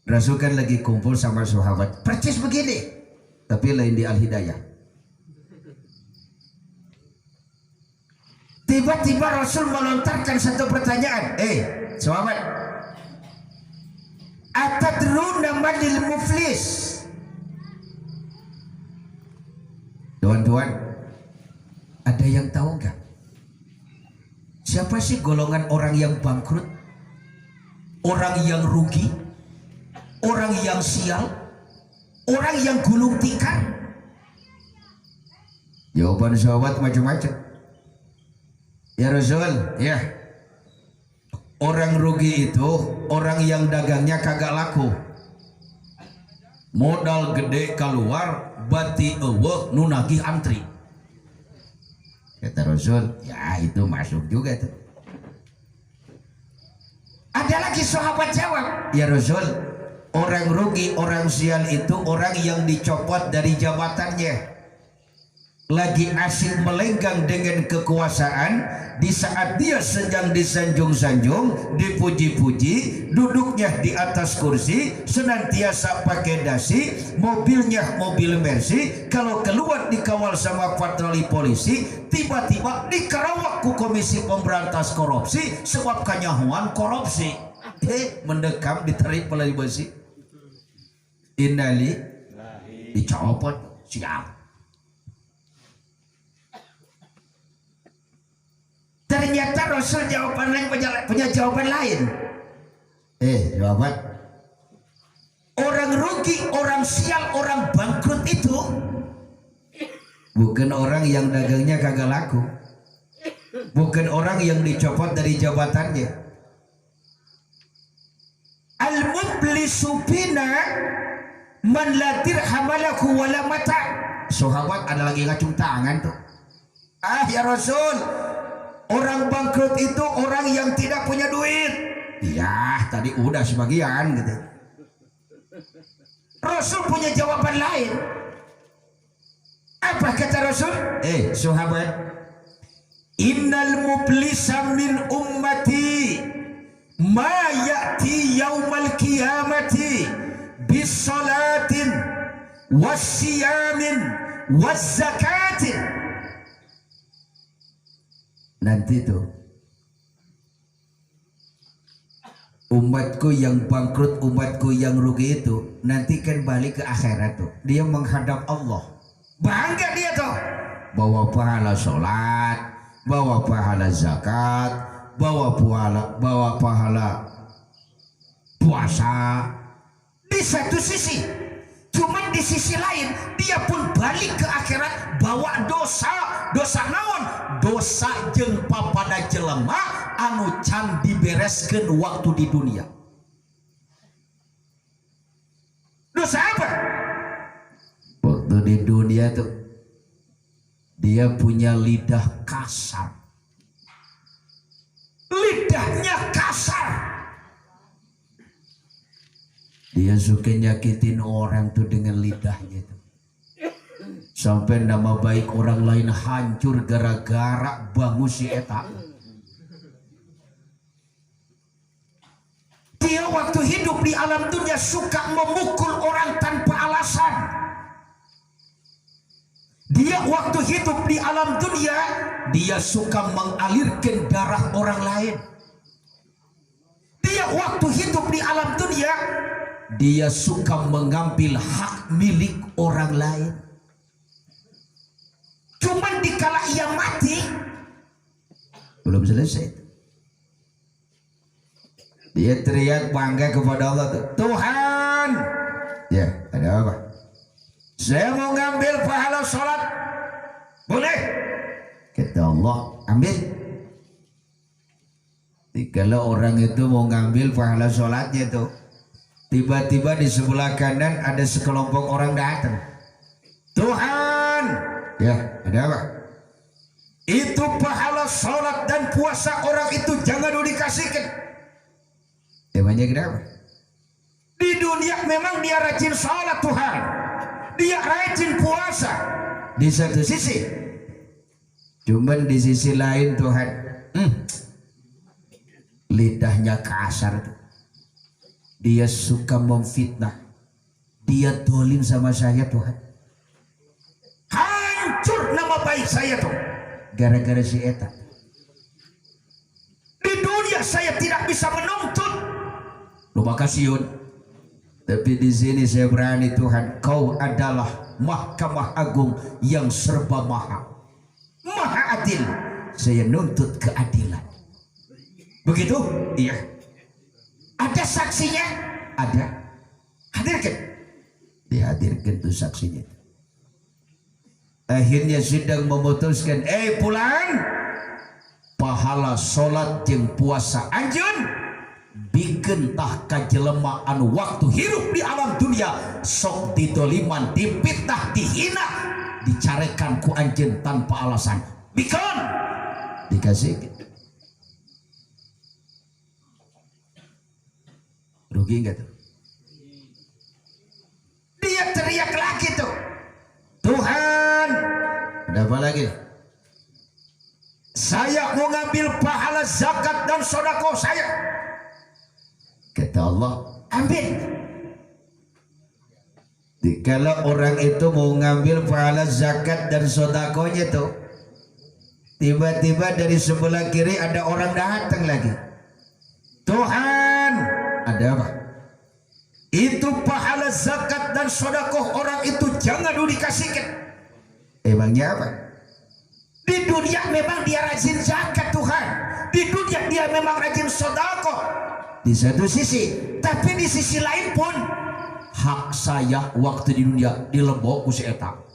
Rasul kan lagi kumpul sama sahabat percis begini, tapi lain di Al-Hidayah. Tiba-tiba Rasul melontarkan satu pertanyaan. Sahabat, atadruna manil muflis? Tuan-tuan, ada yang tahu nggak? Siapa sih golongan orang yang bangkrut? Orang yang rugi? Orang yang sial? Orang yang gulung tikar? Jawaban sahabat macam-macam. Ya Rasul, ya. Orang rugi itu orang yang dagangnya kagak laku. Modal gede keluar, bati eueuh nu nagih antri. Kata Rasul, ya itu masuk juga tuh. Ada lagi sahabat jawab, ya Rasul, orang rugi, orang sial itu orang yang dicopot dari jabatannya. lagi asik melenggang dengan kekuasaan, di saat dia sedang disanjung-sanjung, dipuji-puji, duduknya di atas kursi, senantiasa pakai dasi, mobilnya mobil Mercy, kalau keluar dikawal sama patroli polisi, tiba-tiba dikerawak ku Komisi Pemberantas Korupsi sebab kanyahuan korupsi. Mendekam ditarik pelari besi, innali dicopot, siap. Ternyata Rasul jawaban lain, punya jawaban lain. Jawaban orang rugi, orang sial, orang bangkrut itu bukan orang yang dagangnya kagak laku, bukan orang yang dicopot dari jabatannya. Al-muflisu bina man la dirham lahu wala mata. Sahabat ada lagi ngacung tangan tuh. Ya Rasul, orang bangkrut itu orang yang tidak punya duit. Ya tadi udah sebagian gitu. Rasul punya jawaban lain. Apa kata Rasul? Sahabat, innal muflisa min ummati ma ya'ti yaumal qiyamati bis salatin was siyamin was zakatin. Nanti tuh umatku yang bangkrut, umatku yang rugi itu nanti kan balik ke akhirat tuh, dia menghadap Allah, bangga dia tuh, bawa pahala sholat, bawa pahala zakat, bawa pahala puasa di satu sisi. Cuman di sisi lain dia pun balik ke akhirat bawa dosa naon, dosa jeung papada jelema anu can dibereskeun waktu di dunia. Dosa apa? Waktu di dunia tuh dia punya lidah kasar, lidahnya kasar, dia suka nyakitin orang tuh dengan lidahnya tuh, sampai nama baik orang lain hancur gara-gara bangun si eta. Dia waktu hidup di alam dunia suka memukul orang tanpa alasan. Dia waktu hidup di alam dunia dia suka mengalirkan darah orang lain. Dia waktu hidup di alam dunia dia suka mengambil hak milik orang lain. Cuman dikala ia mati belum selesai, dia teriak bangga kepada Allah tuh, Tuhan, ya ada apa? Saya mau ngambil pahala sholat, boleh? Kata Allah, ambil. Kalau orang itu mau ngambil pahala sholatnya tuh, tiba-tiba di sebelah kanan ada sekelompok orang datang. Tuhan, ya ada apa? Itu pahala sholat dan puasa orang itu jangan dikasihkan. Emangnya kenapa? Di dunia memang dia rajin sholat Tuhan, dia rajin puasa di satu sisi. Cuman di sisi lain Tuhan, lidahnya kasar tuh. Dia suka memfitnah, dia dolim sama saya Tuhan. Hancur nama baik saya tuh gara-gara si eta. Di dunia saya tidak bisa menuntut, lu makasihun, tapi di sini saya berani Tuhan, kau adalah Mahkamah Agung yang serba maha adil, saya nuntut keadilan. Begitu? Iya. Ada saksinya? Ada. Hadirkan. Dihadirkan tuh saksinya. Akhirnya sidang memutuskan, pulang, pahala sholat jeung puasa anjeun bikin tah kajelema anu waktu hidup di alam dunia sok ditoliman, dipitnah, dihina, dicarekan ku anjeun tanpa alasan, bikin dikasih. Rugi enggak tuh? Dia teriak lagi tuh, Tuhan, ada lagi. Saya mau ngambil pahala zakat dan sedekah saya. Kata Allah, ambil. Kalau orang itu mau ngambil pahala zakat dan sedekahnya tuh, tiba-tiba dari sebelah kiri ada orang datang lagi. Tuhan, ada apa? Itu pahala zakat dan sedekah orang itu jangan dulu dikasihkan. Emangnya apa? Di dunia memang dia rajin zakat Tuhan. Di dunia dia memang rajin sedekah. Di satu sisi, tapi di sisi lain pun hak saya waktu di dunia dilebok ku si eta.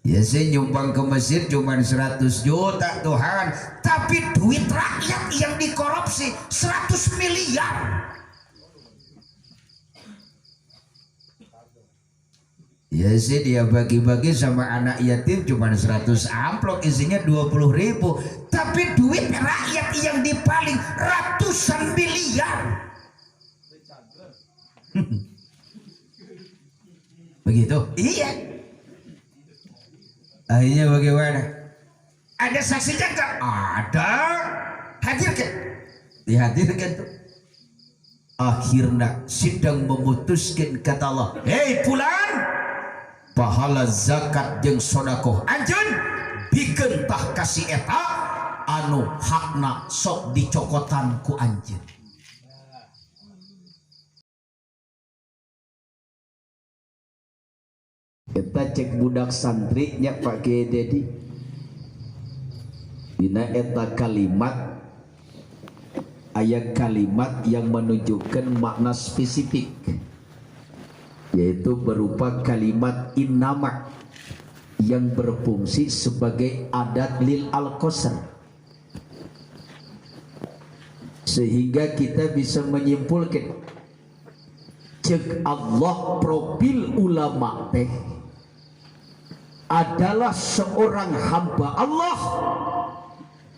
Ya saya nyumbang ke Mesir cuma 100 juta Tuhan, tapi duit rakyat yang dikorupsi 100 miliar. Ya sih dia bagi-bagi sama anak yatim cuma 100 amplop isinya 20.000, tapi duit rakyat yang dipaling ratusan miliar. Begitu? Iya. Akhirnya bagaimana? Ada saksinya enggak? Ada. Hadirkan. Dihadirkan tuh. Akhirnya sidang memutuskan, kata Allah, hei Fulan, pahala zakat jeung sedekah anjeun bikin tah kasih eta anu hakna sok dicokotan ku anjeun. Kita cek budak santri nya Pak Kiai Dedi dina eta kalimat, ayat kalimat yang menunjukkan makna spesifik, yaitu berupa kalimat innama yang berfungsi sebagai adat lil al-qasr, sehingga kita bisa menyimpulkan cek Allah profil ulama teh adalah seorang hamba Allah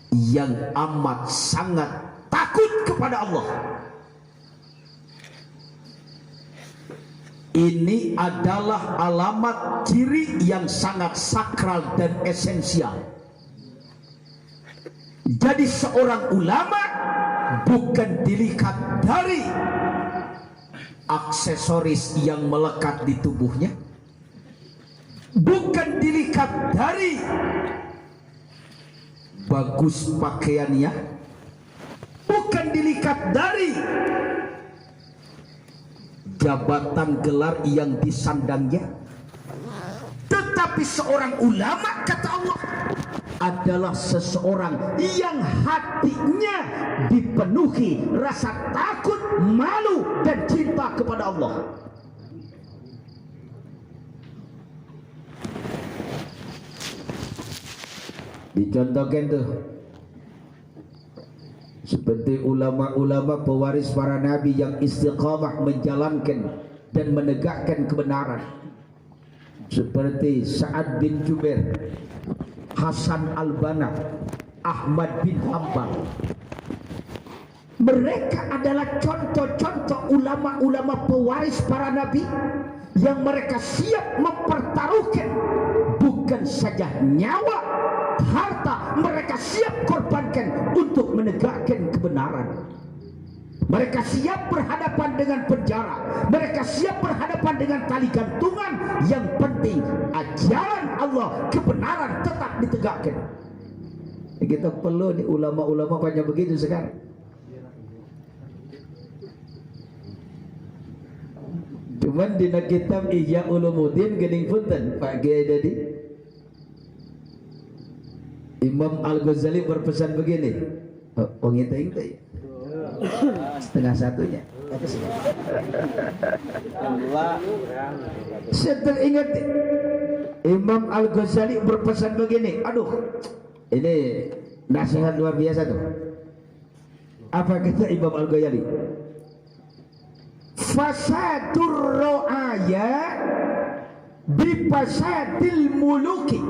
yang amat sangat takut kepada Allah. Ini adalah alamat ciri yang sangat sakral dan esensial. Jadi seorang ulama bukan dilihat dari aksesoris yang melekat di tubuhnya, bukan dilihat dari bagus pakaiannya, bukan dilihat dari jabatan gelar yang disandangnya, tetapi seorang ulama, kata Allah, adalah seseorang yang hatinya dipenuhi rasa takut, malu, dan cinta kepada Allah. Dicontohkan tuh seperti ulama-ulama pewaris para nabi yang istiqamah menjalankan dan menegakkan kebenaran, seperti Sa'ad bin Jubair, Hasan al-Banna, Ahmad bin Hanbal. Mereka adalah contoh-contoh ulama-ulama pewaris para nabi yang mereka siap mempertaruhkan bukan saja nyawa, harta, mereka siap korbankan untuk menegakkan kebenaran. Mereka siap berhadapan dengan penjara, mereka siap berhadapan dengan tali gantungan. Yang penting ajaran Allah, kebenaran tetap ditegakkan. Kita perlu nih ulama-ulama banyak begitu sekarang. Cuman di kitab Ihya Ulumuddin geuning punten Pak Kiai Dedi, Imam Al-Ghazali berpesan begini, pengintai itu setengah satunya. Saya teringat Imam Al-Ghazali berpesan begini, aduh ini nasihat luar biasa tuh. Apa kata Imam Al-Ghazali? Fasadur ro'aya bifasadil muluki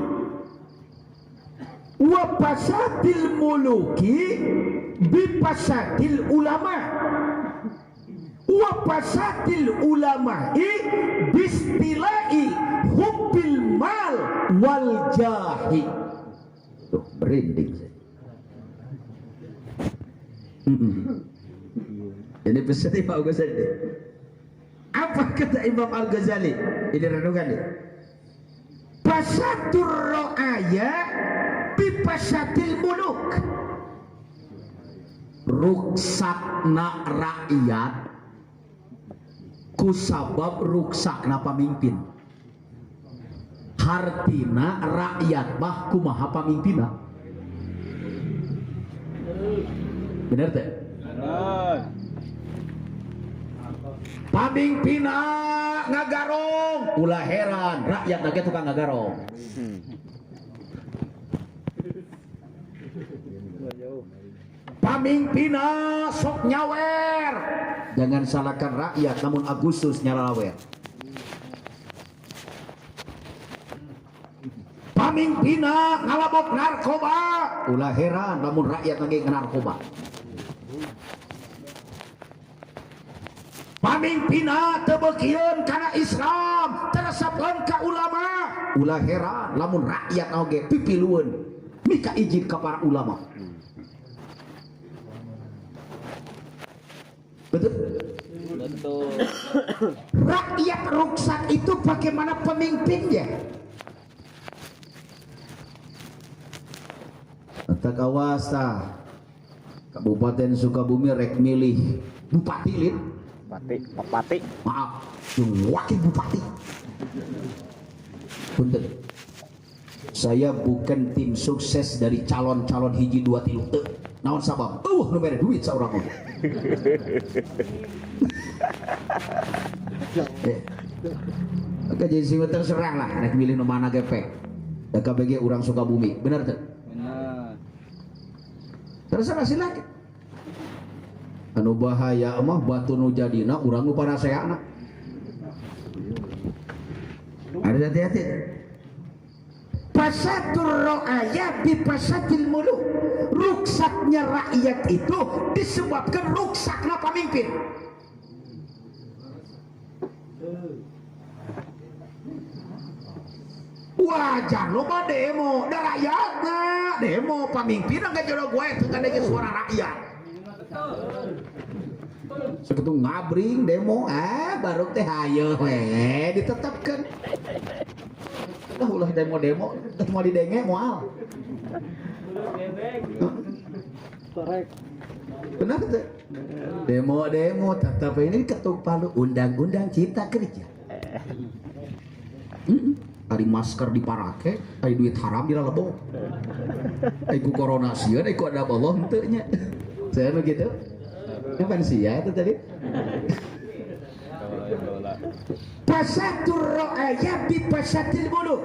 wa fasadil muluki bifasadil ulama. wa fasadil ulama'i bistilai hubbil mal wal jahi. Tuh merinding saya. Ini pesan Imam Ghazali. Apa kata Imam Al-Ghazali? Ini renungan nih. Fasadur ra'aya bi fasadil muluk. Ruksakna rakyat kusabab ruksakna pamimpin. Hartina rakyat mah kumaha pamimpina. Benar teh? Benar. Pamimpina ngagarong, ulah heran rakyat lagi tukang ngagarong. Pamimpina sok nyawer, jangan salahkan rakyat, namun Agustus nyalawer. Pamimpina ngalabok narkoba, ulah heran, namun rakyat lagi narkoba. Pamimpina tebekieun kana Islam, teresepkeun ka ulama, ulah heran, namun rakyat oge pipilueun mika izin ka para ulama. Betul? Betul. Rakyat ruksak itu bagaimana pemimpinnya? Kata kawasa Kabupaten Sukabumi rek milih bupati lin. Bupati. Maaf, wakil bupati. Punten. Saya bukan tim sukses dari calon-calon hiji 2 3 teu. Naon sabab? Nu mere duit saurang mah. Oke, jadi sing terserah lah rek milih nu mana ge pe. Da KBG urang Sukabumi, bener teu? Bener. Terserah silakan. Anu bahaya mah batu nu jadina urang nu paraseana. Harus hati-hati. Fasadur ra'aya bi fasadil muluk. Ruksaknya rakyat itu disebabkan ruksaknya pemimpin. Wah, jangan lupa demo, da rakyatna demo pemimpin enggak jodoh gue itu kan ada suara rakyat. Seketu ngabring demo, baru teh hayo ditetapkan. Ulah demo-demo, mau didenge moal. Korek. Benar tuh. Demo-demo tetap ini ketuk palu undang-undang cipta kerja. Ari masker diparake, ari duit haram dilalebong. Ai ku corona sieun, ai ku ada Allah henteu nya. Saya begitu. Kapan sih ya itu tadi? Fasadur ra'aya bi fasadil muluk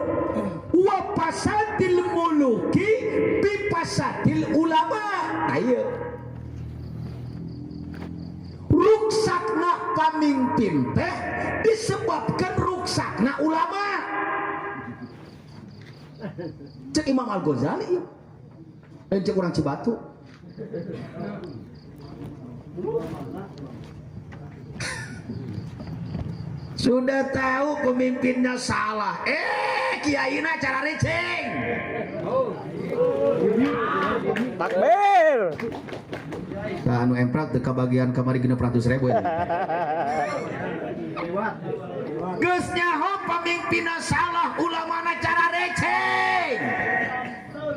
wa fasadil muluki bi fasadil ulama. Ayo ruksakna pamimpin teh disebabkan ruksakna ulama. Cek Imam Al-Ghazali cek orang Cibatu. Sudah tahu pemimpinnya salah, kiaina cara receng. Takbir. Nah, anu emprat teu kabagian kamari 600.000 ya. Geus nyaho pemimpinna salah, ulamana cara receng.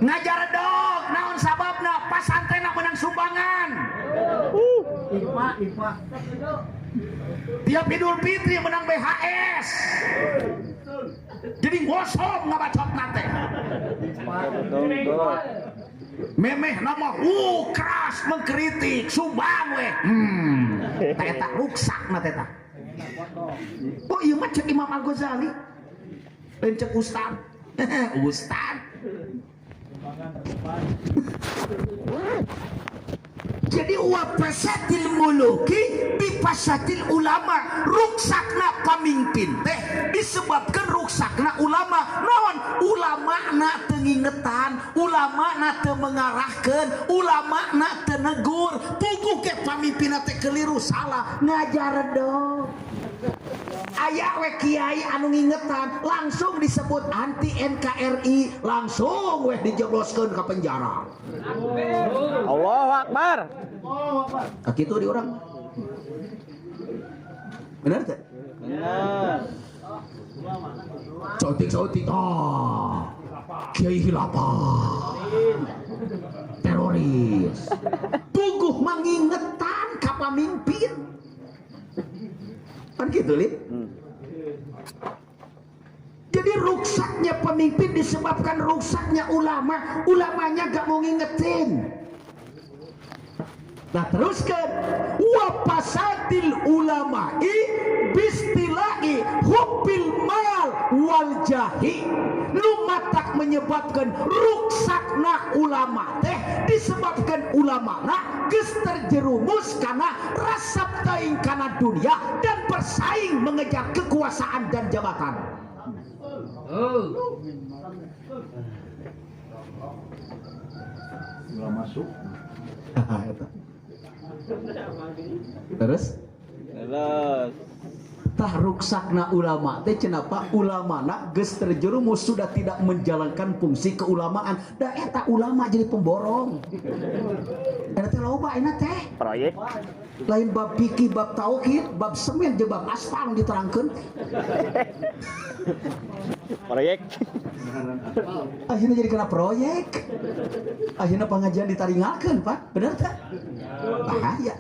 Ngajar dog, naon sababna? Pasantrenna menang sumbangan. IPA. Tiap Idul Fitri menang BHS. Jadi ngosong ngabacot nate. Memeh nama keras mengkritik sumbang weh. Teta ruksak na teta. Oh iya mah cek Imam Al-Ghazali. Dan cek Ustad. Ustad. Jadi wa fasadil muluki bi fasadil ulama. Ruksakna pamimpin teh disebabkan ruksakna ulama. Naon ulama na teu ngingetan, ulama na teu mengarahkeun, ulama na teu negur, puguh ke pamimpinna teh keliru salah, ngajar dong. Aya we kiai anu ngingetan langsung disebut anti NKRI, langsung we dijebloskeun ka penjara. Allahu Akbar. Kitu di urang. Benar teh? Benar. Sautik kiai hilafah teroris puguh mengingetan ka pamimpin kan gitu Lip. Jadi ruksaknya pemimpin disebabkan ruksaknya ulama, ulamanya gak mau ngingetin. Nah teruskan wapasatil ulama'i bistilahi hubbil mal wal jahi, lumatak menyebabkan ruksakna ulama teh disebabkan ulama na geus terjerumus karena rasap taing kana dunia dan bersaing mengejar kekuasaan dan jabatan. Nggak masuk. Terus tah ruksakna ulama teh cenapa ulamana geus terjerumus sudah tidak menjalankan fungsi keulamaan, da eta ulama jadi pemborong. Eta teh loba enak teh Proyek. lain bab fikih, bab tauhid, bab semen jeung bab aspal diterangkeun. Proyek. Akhirnya jadi kena proyek, akhirnya pengajian ditaringakeun Pak, bener tak? Bahaya.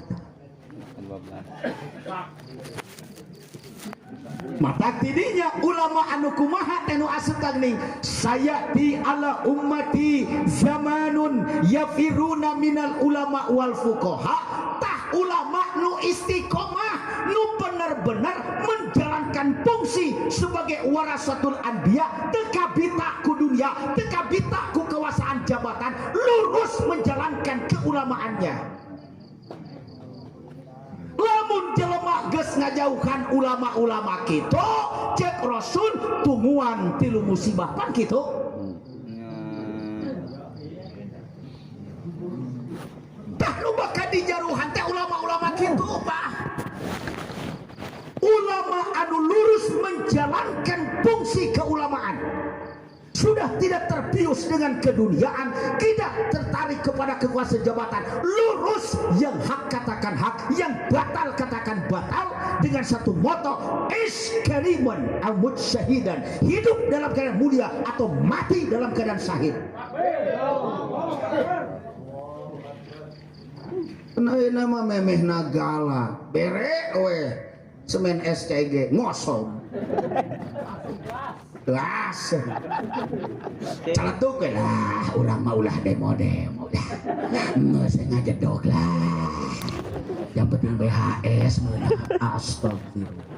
Mata tidinya ulama anu kumaha tenu asup tagning sayati ala ummati zamanun yafiruna minal ulama wal fuqaha, tah ulama nu istiqomah nu benar-benar menjalankan fungsi sebagai warasatul anbiya, teu kabita ku dunia, teu kabita ku kekuasaan jabatan, lurus menjalankan keulamaannya. Lamun jelema geus ngajauhan ulama-ulama kitu cek Rasul tumuan tilu musibah pan kitu. Tah nu bakal dijaruhan teh ulama-ulama kitu Pak. Ulama anu lurus menjalankan fungsi keulamaan, sudah tidak terbius dengan keduniaan, tidak tertarik kepada kekuasaan jabatan, lurus, yang hak katakan hak, yang batal katakan batal, dengan satu moto iskariman amut syahidan, hidup dalam keadaan mulia atau mati dalam keadaan syahid. Nama memeh nagala bere we semen SCG ngosong gelas caletuk lah ulah mah ulah demo dah nggak sengaja dog lah, yang penting BHS meulah. Astagfirullah.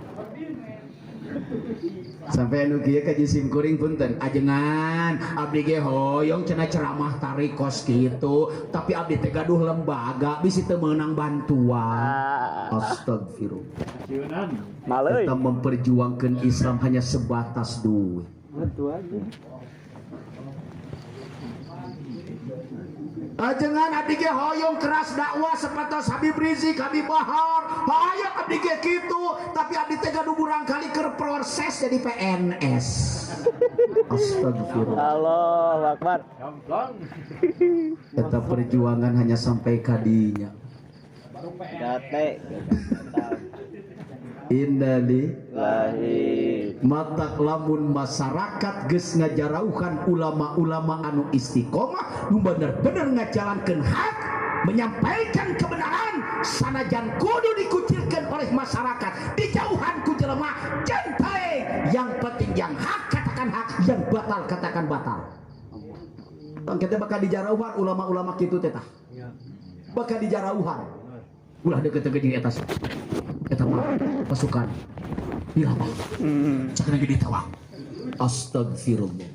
Sampai anu kieu ka jisim kuring punten ajengan abdi ge hoyong cenah ceramah tarikos kitu, tapi abdi teh gaduh lembaga bisi teu meunang bantuan. Astagfirullah. Maleuy. Kita memperjuangkan Islam hanya sebatas duit. Betul aja. Ajengan abdi ge hoyong keras dakwah sepatos Habib Rizik, Habib Bahar, hayang abdi ge kitu, tapi abdi teh gaduh burangkali keur proses jadi PNS. Astagfirullah. Allahu Akbar. Kita perjuangan hanya sampai kadinya. Gate. Innalillahi mata lamun masyarakat geus ngajarauhan ulama-ulama anu istiqomah nu bener-bener ngajalankeun hak, menyampaikan kebenaran sanajan kudu dikucilkan oleh masyarakat, dijauhan ku jelema jantai, yang penting yang hak katakan hak, yang batal katakan batal. Kita bakal dijarauhan ulama-ulama kitu teh tah, bakal dijarauhan ulah deket-deket di atas eta mah pasukan hilafah cakna gede tawang. Astagfirullah.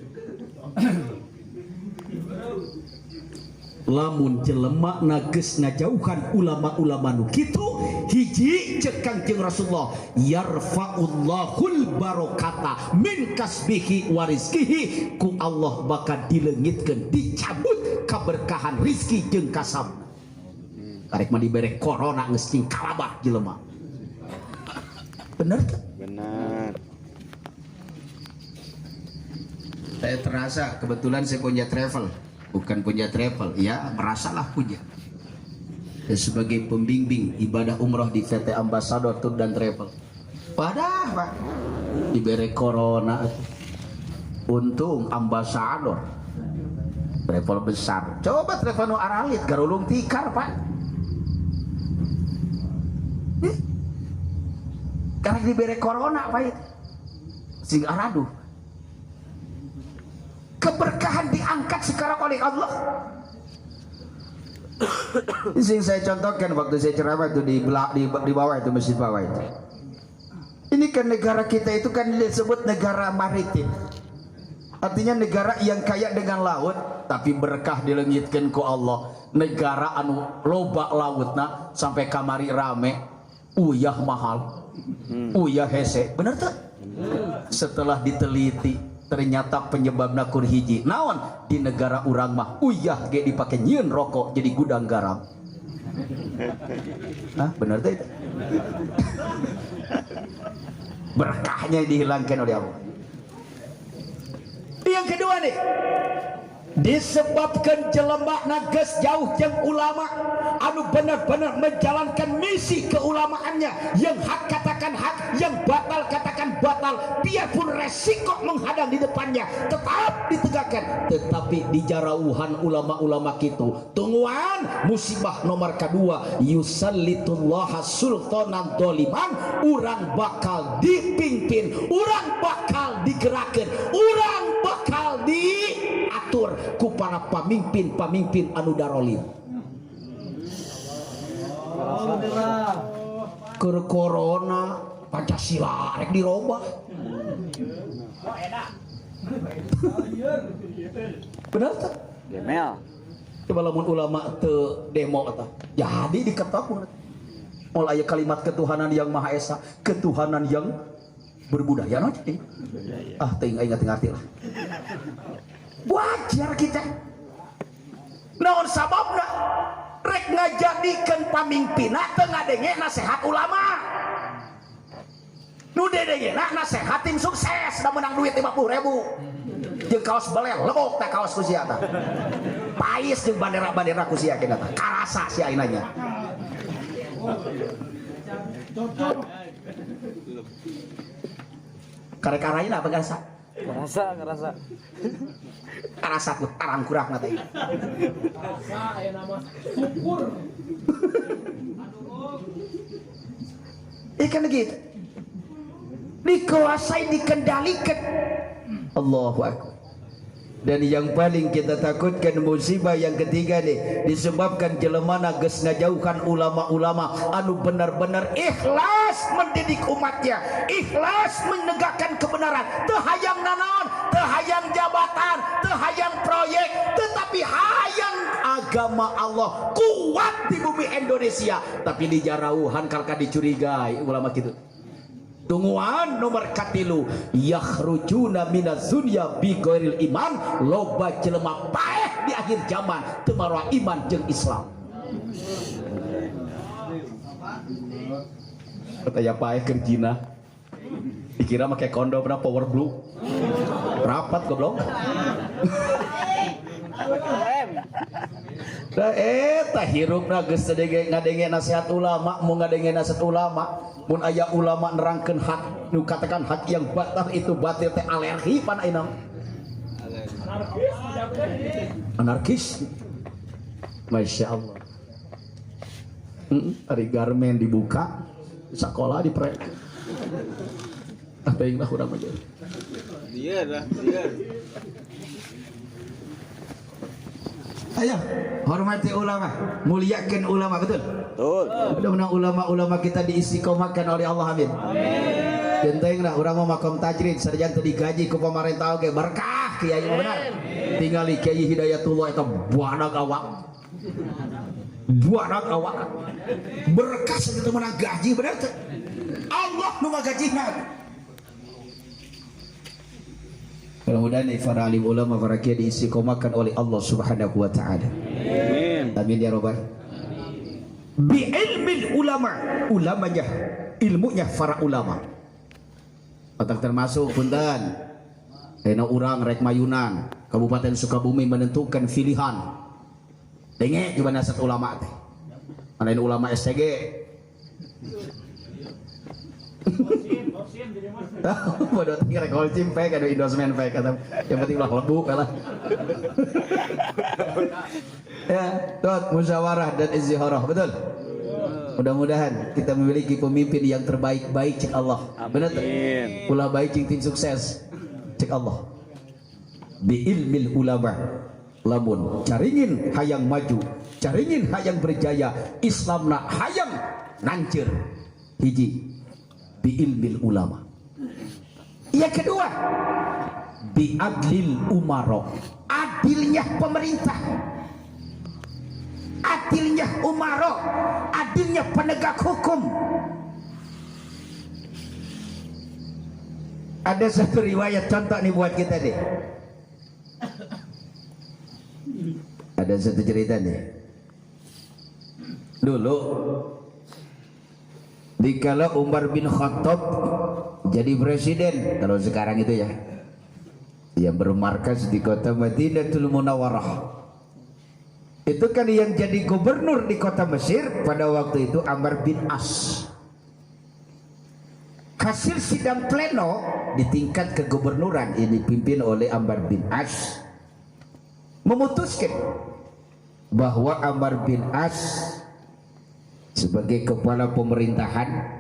lamun jelema nages ngajauhan ulama-ulama nu kitu hiji cek Kangjeng Rasulullah yarfa'ullahul barokata min kasbihi wa rizkihi ku Allah bakal dilengitkeun dicabut kaberkahan rizki jeung kasab karek mah dibere corona geus ting kalabah jelema bener kan? Benar. Saya terasa kebetulan saya punya travel, bukan punya travel, ya merasalah punya. Dan sebagai pembimbing ibadah umroh di PT Ambassador Tour dan Travel. Padahal Pak diberi corona, untung Ambassador travel besar. Coba travel nu aralit garulung tikar Pak. Karena diberi corona Pak sehingga araduh. Keberkahan diangkat sekarang oleh Allah. Ini saya contohkan waktu saya ceramah itu di bawah itu masjid bawah itu. Ini kan negara kita itu kan disebut negara maritim. Artinya negara yang kaya dengan laut tapi berkah dilengitkan ku Allah. Negara anu loba lautna sampai kamari rame, uyah mahal, uyah hese. Bener tuh? Setelah diteliti ternyata penyebabna kur hiji naon di negara urang mah uyah ge dipake nyieun rokok jadi gudang garam. Nah bener teh itu. Berkahnya dihilangkan oleh Allah. Yang kedua nih, disebabkan jelema nages jauh jeung ulama anu benar-benar menjalankan misi keulamaannya, yang hak katakan hak, yang batal katakan batal, biarpun resiko menghadang di depannya tetap ditegakkan. Tetapi di jarauhan ulama-ulama kitu tungguan musibah nomor kedua, yusallitullaha sultanan doliman, urang bakal dipimpin, urang bakal digerakkan, urang bakal diatur ku para pamimpin-pamimpin anu darolim. Keur corona Pancasila rek dirobah. Benar tak? Gemel. Coba lamun ulama teu demo eta. Jadi diketok. Mul aya kalimat ketuhanan yang Maha Esa, ketuhanan yang berbudaya no cing. Ah teuing aing ngerti lah. Wajar kita. Naon sababna? Rek ngajadikeun pamimpinna teu ngadenge nasihat ulama. Nu dedengena nasihat tim sukses da menang duit 50.000. Jeung kaos belel lebok teh kaos ku sia tah. Pais jeung bandera-bandera ku sia kena tah. Karasa sia ayeuna nya. Karek-karaina apa garasa? Ngerasa. Karasa ku tarang kurang na teh. Rasa aya nama syukur. Ikan gitu. Dikuasai, dikendalikan. Allahu Akbar. Dan yang paling kita takutkan musibah yang ketiga nih, disebabkan jelemana geus ngajauhan ulama-ulama anu benar-benar ikhlas mendidik umatnya, ikhlas menegakkan kebenaran, teu hayang nanaon, teu hayang jabatan, teu hayang proyek, tetapi hayang agama Allah kuat di bumi Indonesia. Tapi di jarauhan kalka dicurigai ulama gitu. Tungguan nomor katilu, yakhrujuna minaz dunya bi ghairil iman, loba jelema paeh di akhir zaman teu maroa iman jeung Islam. Katanya paeh keur jina. Dikira make kondom na power blue. Rapat goblok. Da eta hirupna geus ngadenge nasihat ulama, mun ngadenge nasihat ulama, mun aya ulama nerangkeun hak, nu katakan hak yang batal itu batil teh alergi pan ayeuna. Anarkis. Masya Allah. Hari garmen dibuka, sekolah diprek. Apa yang lah urang aja. Dia. Ayo, hormati ulama, muliakan ulama, betul? Betul. Mudah-mudahan ulama-ulama kita diistiqomahkan oleh Allah, amin. Gentenglah urang mah makom tajrid sarjana teu digaji ku pamarentah oge berkah kiai benar. Tingali Kiai Hidayatullah eta buana gawak. buarat awak berkah segitu mana gaji bener teh Allah nu ngagajina. Mudah-mudahan para alim ulama para kiai diistiqomahkan oleh Allah Subhanahu wa taala. Amin. Amin ya rabbal. Bi ilmil ulama, ulamanya, ilmunya para ulama. Otak termasuk punten. Dina urang rek mayunan, Kabupaten Sukabumi menentukan pilihan. Denge juga nasat ulama teh. Manain ulama STG. Bodoh tinggal rekol cimpe kado endorsement pack kata yang penting ulah lebu kalah. Ya, tot musyawarah dan istiharah betul. Mudah-mudahan kita memiliki pemimpin yang terbaik-baik cek Allah. Benar tak? Ulah baik cing tim sukses cek Allah. Bi ilmil ulama lamun caringin hayang maju, caringin hayang berjaya, Islamna hayang nanceur. Hiji bi ilmil ulama. Yang kedua bi adlil umaro, adilnya pemerintah, adilnya umaro, adilnya penegak hukum. Ada satu riwayat contoh nih buat kita deh. Ada satu cerita nih. Dulu dikala Umar bin Khattab jadi presiden, kalau sekarang itu ya, yang bermarkas di kota Madinatul Munawwarah. Itu kan yang jadi gubernur di kota Mesir pada waktu itu Amr bin As. Hasil sidang pleno di tingkat kegubernuran ini dipimpin oleh Amr bin As memutuskan bahwa Amr bin As sebagai kepala pemerintahan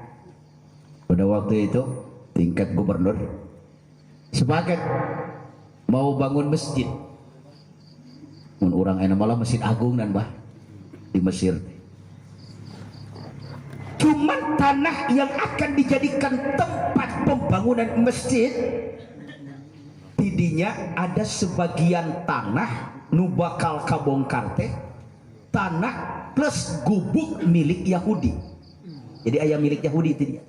pada waktu itu tingkat gubernur sepakat mau bangun masjid. Mun urang enak malah Masjid Agung dan bah di Mesir. Cuman tanah yang akan dijadikan tempat pembangunan masjid, tidinya ada sebagian tanah nu bakal kabongkar teh tanah plus gubuk milik Yahudi. Jadi ayam milik Yahudi itu dia.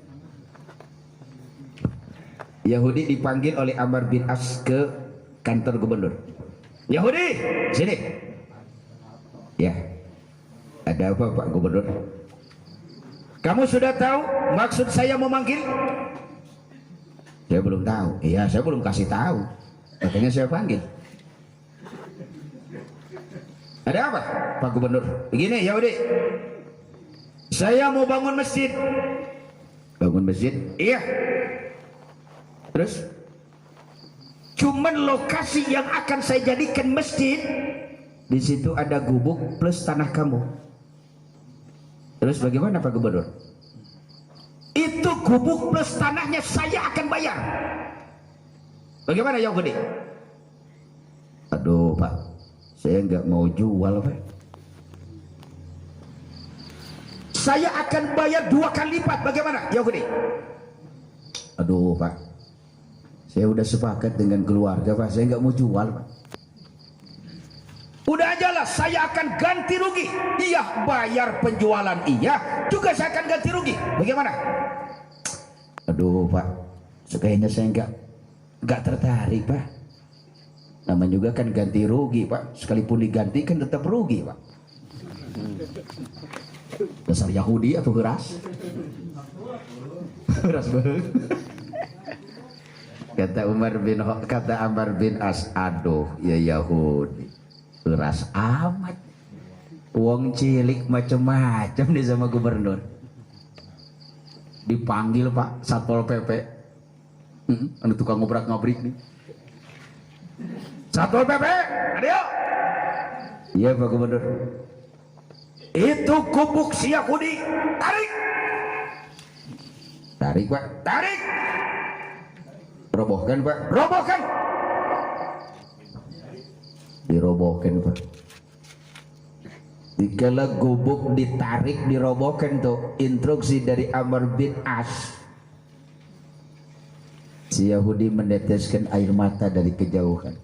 Yahudi dipanggil oleh Amr bin As ke kantor gubernur. Yahudi, sini. Ya. Ada apa Pak Gubernur? Kamu sudah tahu maksud saya memanggil? Saya belum tahu. Iya, saya belum kasih tahu. Katanya saya panggil. Ada apa Pak Gubernur? Begini Yahudi, saya mau bangun masjid. Bangun masjid? Iya. Terus? Cuman lokasi yang akan saya jadikan masjid, di situ ada gubuk plus tanah kamu. Terus bagaimana Pak Gubernur? Itu gubuk plus tanahnya saya akan bayar. Bagaimana Yahudi? Aduh Pak, saya nggak mau jual Pak. Saya akan bayar 2 kali lipat. Bagaimana Yahudi? Aduh Pak, saya udah sepakat dengan keluarga Pak, saya nggak mau jual Pak. Udah aja lah, saya akan ganti rugi. Iya, bayar penjualan iya, juga saya akan ganti rugi. Bagaimana? Aduh Pak, kayaknya saya nggak tertarik Pak. Namanya juga kan ganti rugi Pak, sekalipun diganti kan tetap rugi Pak. Dasar Yahudi atau beras? Beras banget. Kata Amr bin As, aduh ya Yahudi, beras amat, uang cilik macam-macam nih sama gubernur. Dipanggil Pak Satpol PP, anu tukang ngobrak-ngabrik nih. Satpol PP, ayo. Iya Pak Gubernur. Itu gubuk si Yahudi, tarik. Tarik Pak, tarik. Robohkan Pak, robohkan. Dirobohkan Pak. Dikala gubuk ditarik dirobohkan tuh, instruksi dari Amr bin As. Si Yahudi meneteskan air mata dari kejauhan.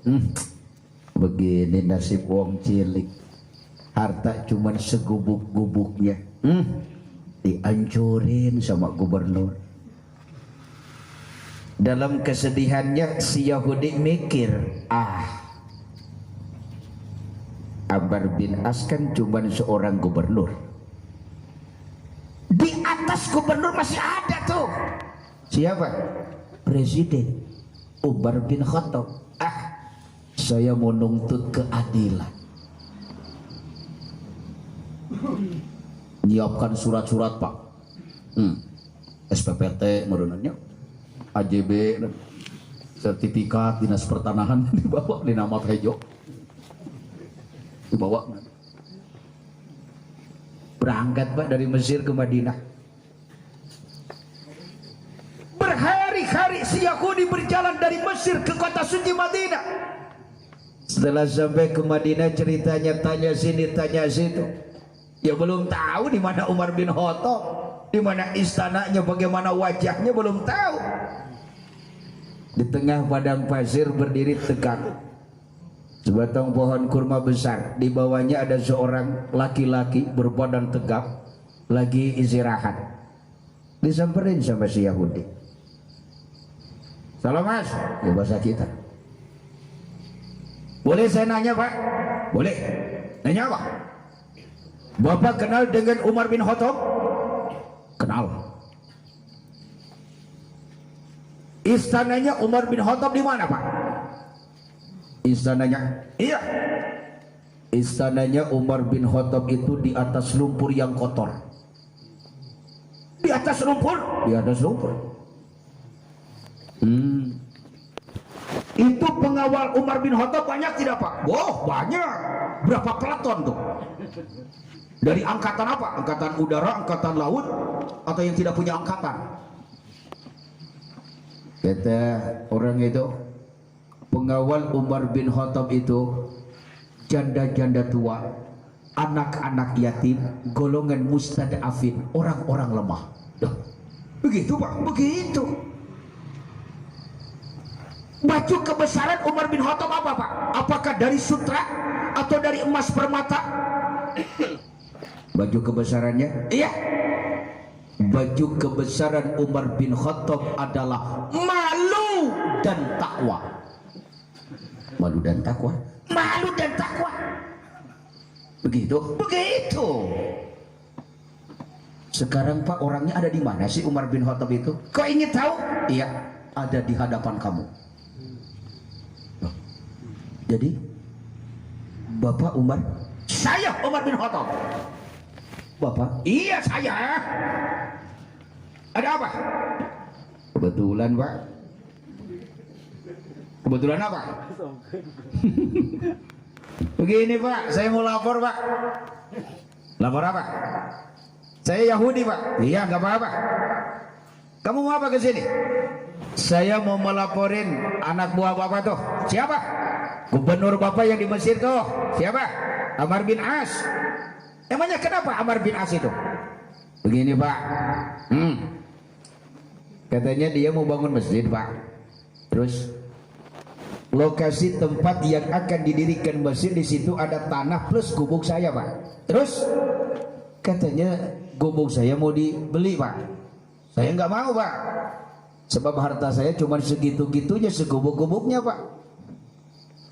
Begini nasib wong cilik. Harta cuman segubuk-gubuknya. Dihancurin sama gubernur. Dalam kesedihannya si Yahudi mikir, Amr bin As kan cuman seorang gubernur. Di atas gubernur masih ada tuh. Siapa? Presiden Umar bin Khattab. Saya mau nuntut keadilan. Nyiapkan surat-surat Pak. SPPT merunanya, AJB, sertifikat dinas pertanahan dibawa di nama Tejo. Dibawa. Berangkat Pak dari Mesir ke Madinah. Berhari-hari si Yahudi berjalan dari Mesir ke kota suci Madinah. Setelah sampai ke Madinah ceritanya tanya sini tanya situ. Ya belum tahu di mana Umar bin Khattab, di mana istananya, bagaimana wajahnya belum tahu. Di tengah padang pasir berdiri tegak sebatang pohon kurma besar. Di bawahnya ada seorang laki-laki berbadan tegap lagi istirahat. Disamperin sama si Yahudi. Salam Mas, ya bahasa kita. Boleh saya nanya Pak? Boleh. Nanya apa? Bapak kenal dengan Umar bin Khattab? Kenal. Istananya Umar bin Khattab di mana Pak? Istananya? Iya. Istananya Umar bin Khattab itu di atas lumpur yang kotor. Di atas lumpur? Di atas lumpur. Itu pengawal Umar bin Khattab banyak tidak Pak? Wah banyak. Berapa peleton tuh? Dari angkatan apa? Angkatan udara, angkatan laut, atau yang tidak punya angkatan? Kata orang itu, pengawal Umar bin Khattab itu janda-janda tua, anak-anak yatim, golongan mustadafin, orang-orang lemah. Begitu Pak, begitu. Baju kebesaran Umar bin Khattab apa Pak? Apakah dari sutra atau dari emas permata? Baju kebesarannya? Iya. Baju kebesaran Umar bin Khattab adalah malu dan takwa. Malu dan takwa? Malu dan takwa. Begitu? Begitu. Sekarang Pak, orangnya ada di mana sih Umar bin Khattab itu? Kau ingin tahu? Iya, ada di hadapan kamu. Jadi Bapak Umar? Saya Umar bin Khattab. Bapak? Iya saya. Ada apa? Kebetulan Pak. Kebetulan apa? Begini Pak, saya mau lapor Pak. Lapor apa? Saya Yahudi Pak. Iya nggak apa-apa. Kamu mau apa ke sini? Saya mau melaporin anak buah Bapak tuh. Siapa? Gubernur Bapak yang di Mesir tuh. Siapa? Amr bin As. Emangnya kenapa Amr bin As itu? Begini Pak. Katanya dia mau bangun masjid Pak. Terus lokasi tempat yang akan didirikan masjid, di situ ada tanah plus gubuk saya Pak. Terus katanya gubuk saya mau dibeli Pak. Saya nggak mau Pak. Sebab harta saya cuma segitu-gitunya, segubuk-gubuknya Pak.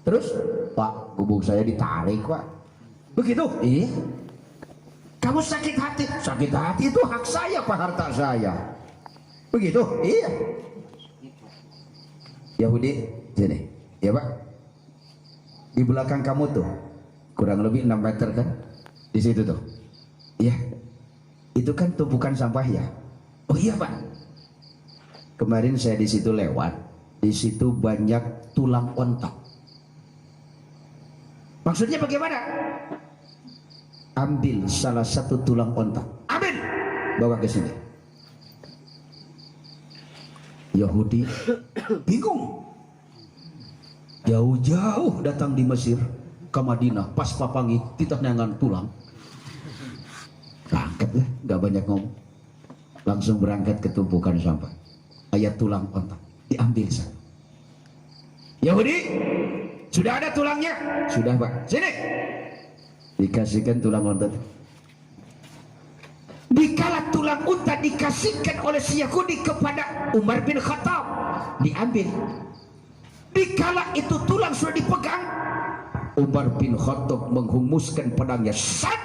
Terus Pak, gubuk saya ditarik Pak. Begitu? Iya. Kamu sakit hati? Sakit hati itu hak saya Pak, harta saya. Begitu? Iya. Yahudi, sini. Ya Pak. Di belakang kamu tuh kurang lebih 6 meter kan? Di situ tuh. Iya. Itu kan tumpukan sampah ya. Oh iya Pak. Kemarin saya di situ lewat. Di situ banyak tulang ontak. Maksudnya bagaimana? Ambil salah satu tulang ontak. Ambil. Bawa ke sini. Yahudi bingung. Jauh-jauh datang di Mesir ke Madinah, pas papangi kita nangan tulang. Berangkat ya, nggak banyak ngomong. Langsung berangkat ke tumpukan sampah. Ayat tulang ontak diambil sana. Yahudi, sudah ada tulangnya? Sudah Pak. Sini. dikasihkan tulang otot. Dikala tulang unta dikasihkan oleh si Yahudi kepada Umar bin Khattab, diambil. Dikala itu tulang sudah dipegang, Umar bin Khattab menghumuskan pedangnya, sat.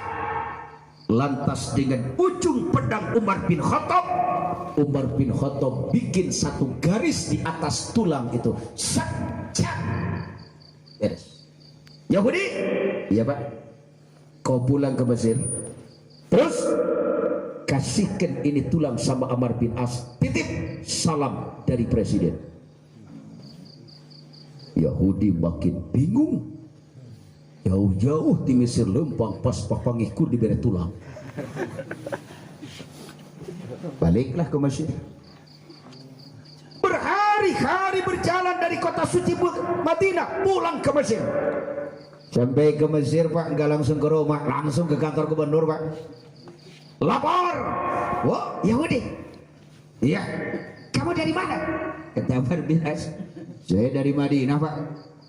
Lantas dengan ujung pedang Umar bin Khattab bikin satu garis di atas tulang itu, sat, sat. Beres. Yahudi, iya Pak, kau pulang ke Mesir, terus kasihkan ini tulang sama Amr bin As, titip salam dari presiden. Yahudi makin bingung, jauh-jauh di Mesir lempang pas papangihku diberi tulang. Baliklah ke Mesir. Berhari-hari berjalan dari kota suci Madinah pulang ke Mesir. Sampai ke Mesir Pak, nggak langsung ke rumah, langsung ke kantor gubernur Pak. Lapor. Wah, Yahudi. Iya. Kamu dari mana? Kata Amr bin As. Saya dari Madinah Pak.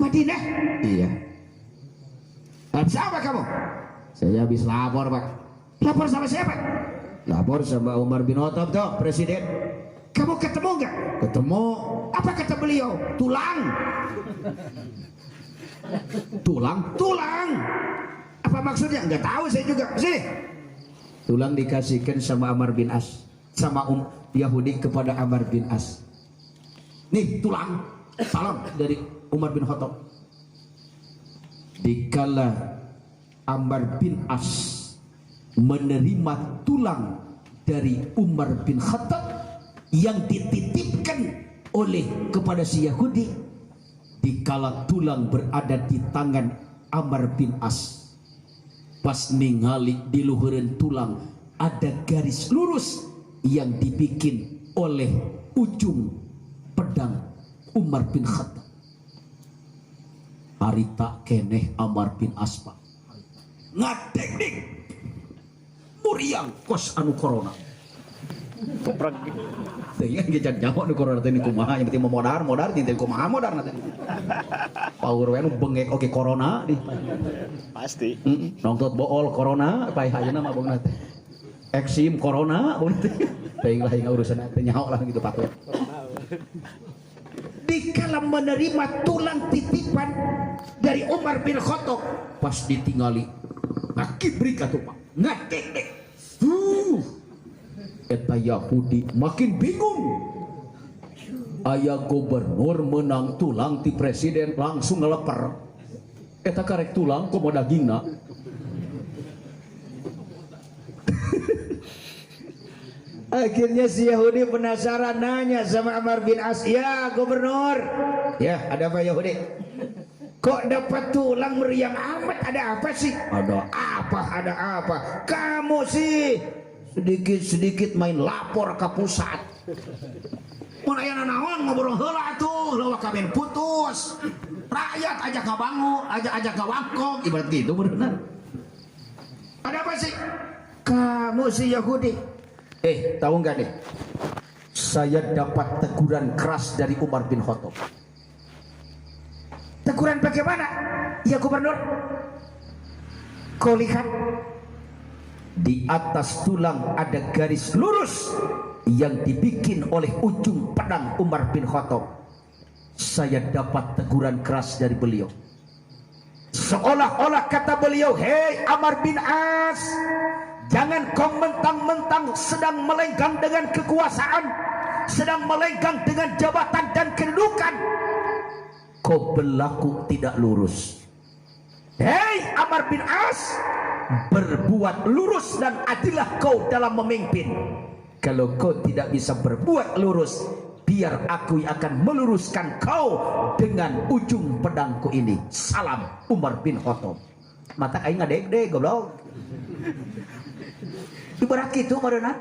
Madinah? Iya. Siapa kamu? Saya habis lapor Pak. Lapor sama siapa? Lapor sama Umar bin Khattab tuh, presiden. Kamu ketemu nggak? Ketemu. Apa kata beliau? Tulang. Tulang. Apa maksudnya? Nggak tahu saya juga. Sini. Tulang dikasihkan sama Amr bin As, sama Yahudi kepada Amr bin As. Nih tulang, salam dari Umar bin Khattab. Dikala Amr bin As menerima tulang dari Umar bin Khattab yang dititipkan oleh kepada si Yahudi, dikala tulang berada di tangan Amr bin As, pas ningali di luhureun tulang ada garis lurus yang dibikin oleh ujung pedang Umar bin Khattab. Harita keneh Amr bin As Pak ngadek-dek muriang kos anu corona. Koprak. Teuing gejan nyaho nu corona teh kumaha yang penting modar teh kumaha modar teh. Power we nu bengek oge corona di. Pasti. Nongtot bool corona paeh ayeuna mah beungeut teh. Eksim corona beungeut teh. Teuing lah urusan teh nyaho lah gitu Pak. Dikala menerima tulang titipan dari Umar bin Khattab, pas ditingali aki berikat tuh Pak ngadek-dek. Eta Yahudi makin bingung. Aya gubernur menang tulang ti presiden langsung ngeleper. Eta karek tulang komo dagingna. Akhirnya si Yahudi penasaran nanya sama Amr bin As, ya gubernur, ya ada apa Yahudi? Kok dapat tulang meriang amat, ada apa sih? Ada apa? Kamu sih sedikit-sedikit main lapor ke pusat. Mun aya nanaon ngobrol heula tuh, leuwih kaben putus. Rakyat aja kabangu, aja kawangkong, ibarat gitu bener. Ada apa sih? Kamu si Yahudi. Tahu nggak deh? Saya dapat teguran keras dari Umar bin Khattab. Teguran bagaimana? Ya gubernur, kau lihat di atas tulang ada garis lurus yang dibikin oleh ujung pedang Umar bin Khattab. Saya dapat teguran keras dari beliau. Seolah-olah kata beliau, hei Amr bin As, jangan kau mentang-mentang sedang melenggang dengan kekuasaan, sedang melenggang dengan jabatan dan kedudukan, kau berlaku tidak lurus. Hei Amr bin As, berbuat lurus dan adillah kau dalam memimpin. Kalau kau tidak bisa berbuat lurus, biar aku akan meluruskan kau dengan ujung pedangku ini. Salam Umar bin Khattab. Mata aing ngadeg-deg goblok. Ibarat gitu modern.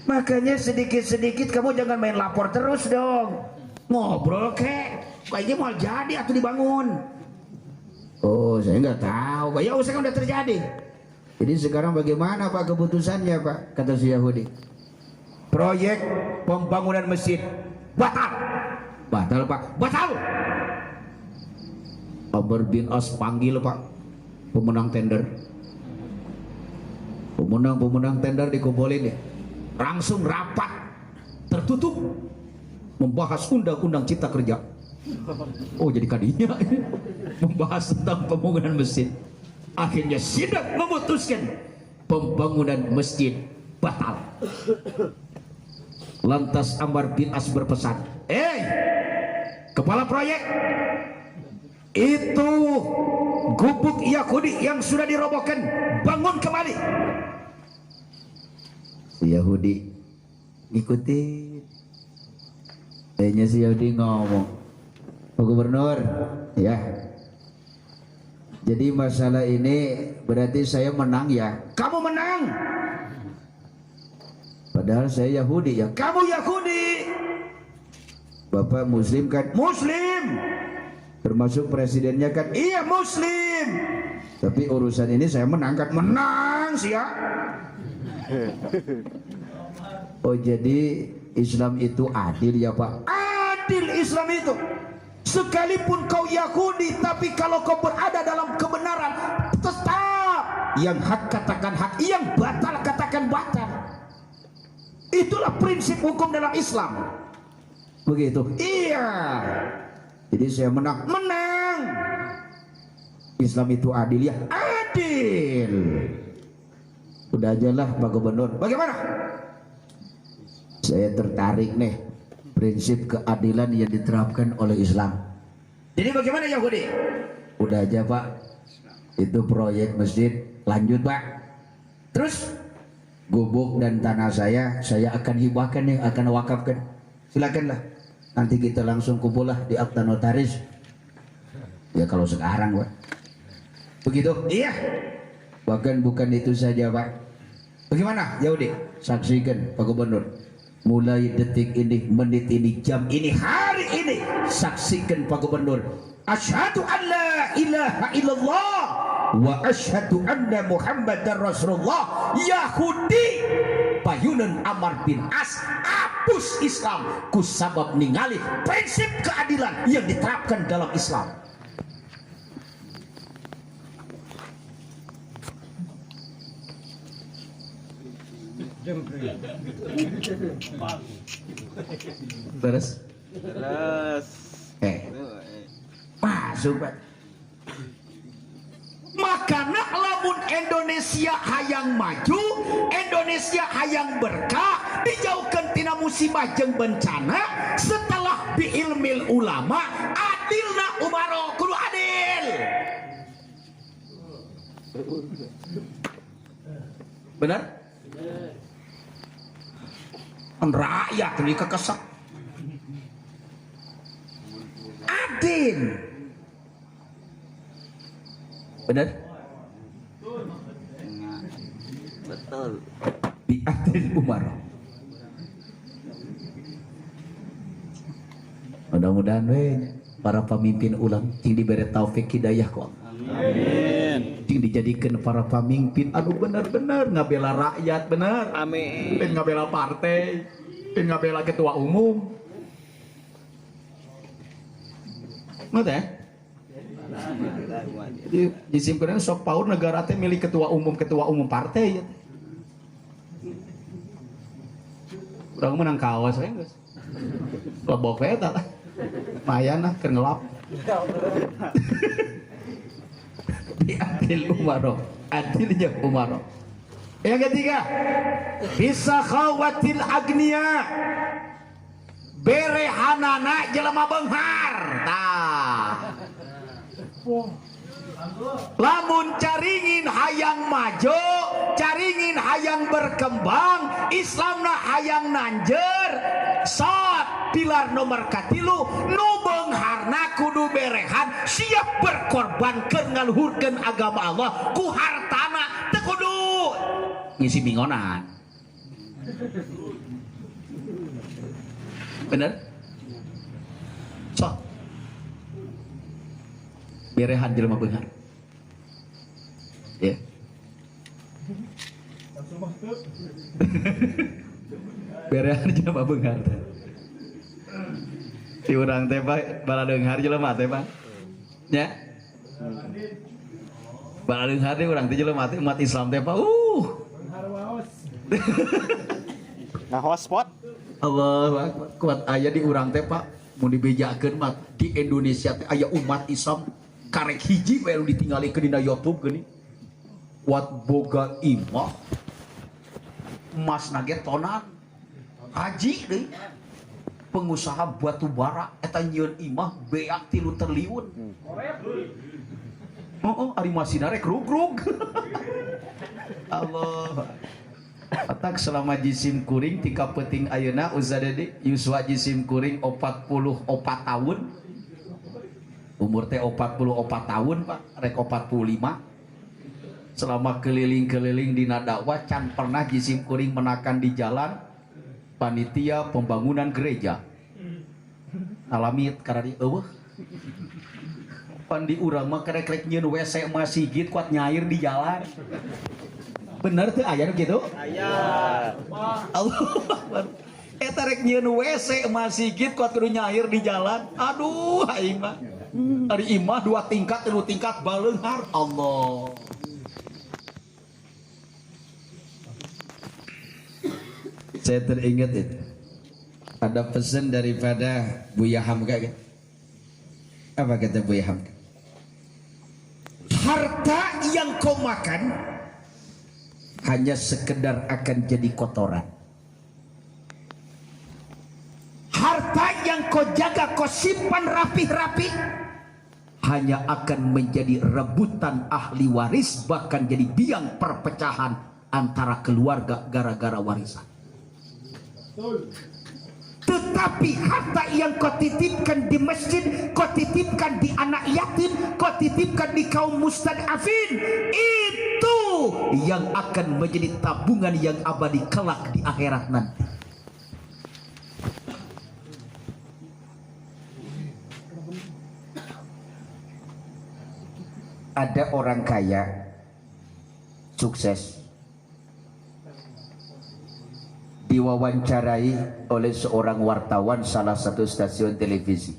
Makanya sedikit-sedikit kamu jangan main lapor terus dong. Ngobrol kek. Kayaknya mau jadi atau dibangun. Oh, saya nggak tahu. Ya usaha udah terjadi. Jadi sekarang bagaimana Pak keputusannya Pak? Kata si Yahudi. Proyek pembangunan masjid batal. Batal Pak. Batal. Amr bin As panggil Pak pemenang tender. Pemenang tender dikumpulin ya. Langsung rapat tertutup membahas undang-undang cipta kerja. Oh jadi kadinya membahas tentang pembangunan masjid. Akhirnya sidang memutuskan pembangunan masjid batal. Lantas Ammar bin As berpesan, kepala proyek, itu gubuk Yahudi yang sudah dirobohkan bangun kembali. Si Yahudi ngikutin. Kayaknya si Yahudi ngomong, Pak Gubernur, ya. Jadi masalah ini berarti saya menang ya. Kamu menang. Padahal saya Yahudi ya. Kamu Yahudi. Bapak Muslim kan? Muslim. Termasuk presidennya kan? Iya Muslim. Tapi urusan ini saya menang kan? Menang sih ya. Oh jadi Islam itu adil ya Pak? Adil Islam itu. Sekalipun kau Yahudi, tapi kalau kau berada dalam kebenaran, tetap yang hak katakan hak, yang batal katakan batal. Itulah prinsip hukum dalam Islam. Begitu. Iya. Jadi saya menang. Menang. Islam itu adil ya? Adil. Udah aja lah Pak Gubernur. Bagaimana? Saya tertarik nih prinsip keadilan yang diterapkan oleh Islam. Jadi bagaimana Yahudi? Udah aja Pak. Itu proyek masjid lanjut Pak. Terus gubuk dan tanah saya akan hibahkan nih, akan wakafkan. Silakanlah. Nanti kita langsung kumpul lah di akta notaris. Ya kalau sekarang Pak. Begitu? Iya. Bahkan bukan itu saja Pak. Bagaimana Yahudi? Saksikan Pak Gubernur. Mulai detik ini, menit ini, jam ini, hari ini, saksikan Pak Gubernur. Asyhadu an la ilaha illallah wa asyhadu anna Muhammadar Rasulullah. Yahudi payunan Ammar bin As hapus Islam ku sabab ningali prinsip keadilan yang diterapkan dalam Islam. Beres? Terus. Masuk Pak. Makanya lamun Indonesia hayang maju, Indonesia hayang berkah, dijauhkan tina musibah jeung bencana, setelah biilmil ulama, adilna umaro kudu adil. Benar? Rakyat ini kekesak. Adil. Benar? Betul. Biadil Umar. Mudah-mudahan para pemimpin ulang yang diberi taufik hidayah kok. Amin. Yang dijadikan para pemimpin anu benar-benar ngabela rakyat benar. Amin. Dan ngabela partai, dan ngabela ketua umum. Ngerti ya? Jadi disimpan sok paur negara teh milik ketua umum partai ya. Udah menang kawas ya guys. Lebok eta lah. Mayan lah keur ngelap. Adil Umaro, adilnya Umaro. Yang ketiga, bisa khawatil agnia, berehanana jelema beunghar. Tah. Lamun caringin hayang majo, caringin hayang berkembang, Islamna hayang nanjer, sot pilar nomor katilu, nu beungharna kudu berehan, siap berkorban keur ngaluhurkeun agama Allah, ku hartana teu kudu ngisi bingonan. Bener? Sok berehan jelema beunghar. Ya. Berehan jelema beunghar. Si urang teh Pak bala deunghar jelema teh Pak. Ya. Baleung hade urang teh jelema teh umat Islam teh Pak. Harwaos. Nah, hotspot. Allah kuat aya di urang teh Pak. Mun dibejakeun mah di Indonesia teh aya umat Islam karek hiji bae ditinggalikeun dina YouTube geuning. Wat boga imah. Emas nage tonan. Haji deui. Pengusaha batu bara eta nyieun imah beak 3 triliun. Ari masina rek rugrug. Allah. Atak selama jisim kuring tika peuting ayeuna uzadade yuswa jisim kuring 44 tahun. Umur teh 44 tahun Pak, rek 45. Selama keliling-keliling dina dakwah can pernah jisim kuring menakan di jalan panitia pembangunan gereja. Alamit karena di eueuh. Pandi urang mah kerek-kerek nyieun WC masjid kuat nyair di jalan. Bener teh aya gitu? Aya. Allahu Akbar. Eta rek nyieun WC masjid kuat kudu nyair di jalan. Aduh aing mah. Ari imah 2 tingkat 3 tingkat baleunghar. Allah. Saya teringat itu. Ada pesan daripada Buya Hamka kan? Apa kata Buya Hamka? Harta yang kau makan Hanya sekedar akan jadi kotoran. harta yang kau jaga, kau simpan rapi-rapi, Hanya akan menjadi rebutan ahli waris, bahkan jadi biang perpecahan antara keluarga gara-gara warisan. tetapi harta yang kau titipkan di masjid, kau titipkan di anak yatim, kau titipkan di kaum mustadafin, itu yang akan menjadi tabungan yang abadi kelak di akhirat nanti. Ada orang kaya sukses diwawancarai oleh seorang wartawan salah satu stasiun televisi.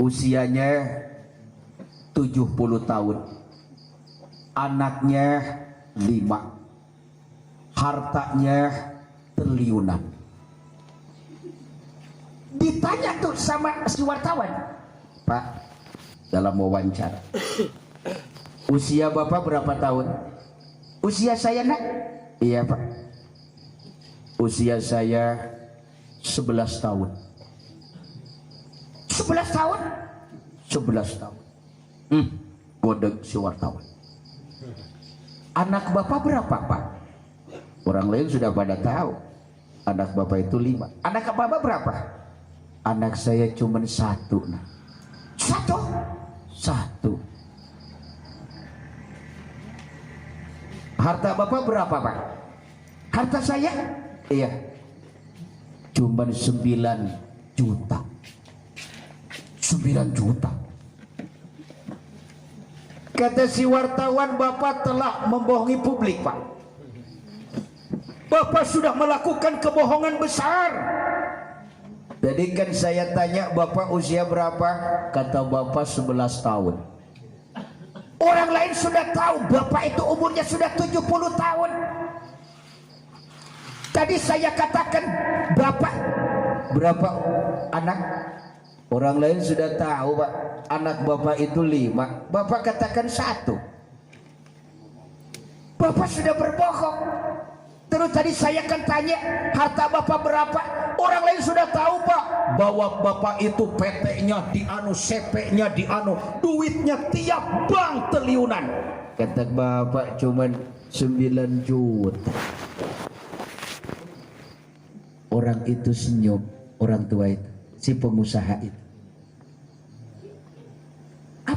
Usianya 70 tahun, anaknya 5, hartanya triliunan. ditanya tuh sama si wartawan, Pak, dalam wawancara, usia Bapak berapa tahun? usia saya nak Iya Pak, usia saya 11 tahun. 11 tahun 11 tahun. Godeg si wartawan. Anak Bapak berapa Pak? Orang lain sudah pada tahu. Anak Bapak itu 5. anak bapak berapa? Anak saya cuma 1 nah. 1. 1. Harta Bapak berapa Pak? harta saya Iya, cuma 9 juta. 9 juta. Kata si wartawan, Bapak telah membohongi publik Pak. Bapak sudah melakukan kebohongan besar. Jadi kan saya tanya Bapak usia berapa? Kata Bapak 11 tahun. Orang lain sudah tahu Bapak itu umurnya sudah 70 tahun. Tadi saya katakan Bapak Berapa anak? Orang lain sudah tahu Pak. Anak Bapak itu 5. Bapak katakan 1. Bapak sudah berbohong. Terus tadi saya kan tanya harta Bapak berapa. Orang lain sudah tahu Pak, Bahwa Bapak itu PT-nya di anu, CP-nya di anu, duitnya tiap bank triliunan. Kata Bapak cuman 9 juta. Orang itu senyum, orang tua itu, si pengusaha itu.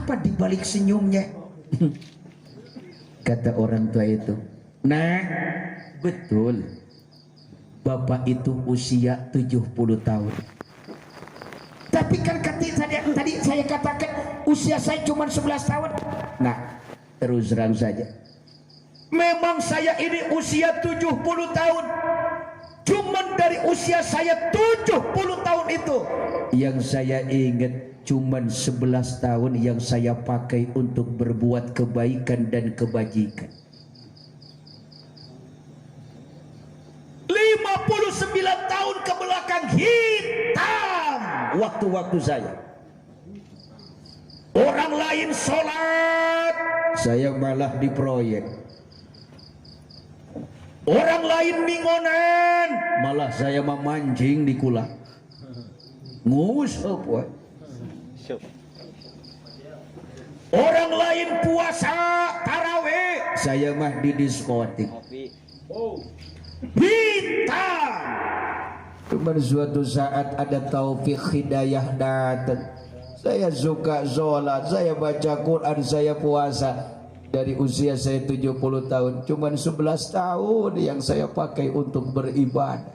apa dibalik senyumnya? Kata orang tua itu, nah betul, Bapak itu usia 70 tahun. Tapi kan tadi saya katakan usia saya cuma 11 tahun. Nah, terus terang saja, Memang saya ini usia 70 tahun. Cuman dari usia saya 70 tahun itu, yang saya ingat cuman 11 tahun yang saya pakai untuk berbuat kebaikan dan kebajikan. 59 tahun ke belakang hitam waktu-waktu saya. Orang lain sholat, saya malah diproyek. Orang lain mingonan, malah saya memancing di kula. Ngusap we. Orang lain puasa taraweh, saya mah di diskotik. Hitam. Cuman suatu saat ada taufik hidayah datang. Saya suka sholat, saya baca Quran, saya puasa. Dari usia saya 70 tahun, cuman 11 tahun yang saya pakai untuk beribadah.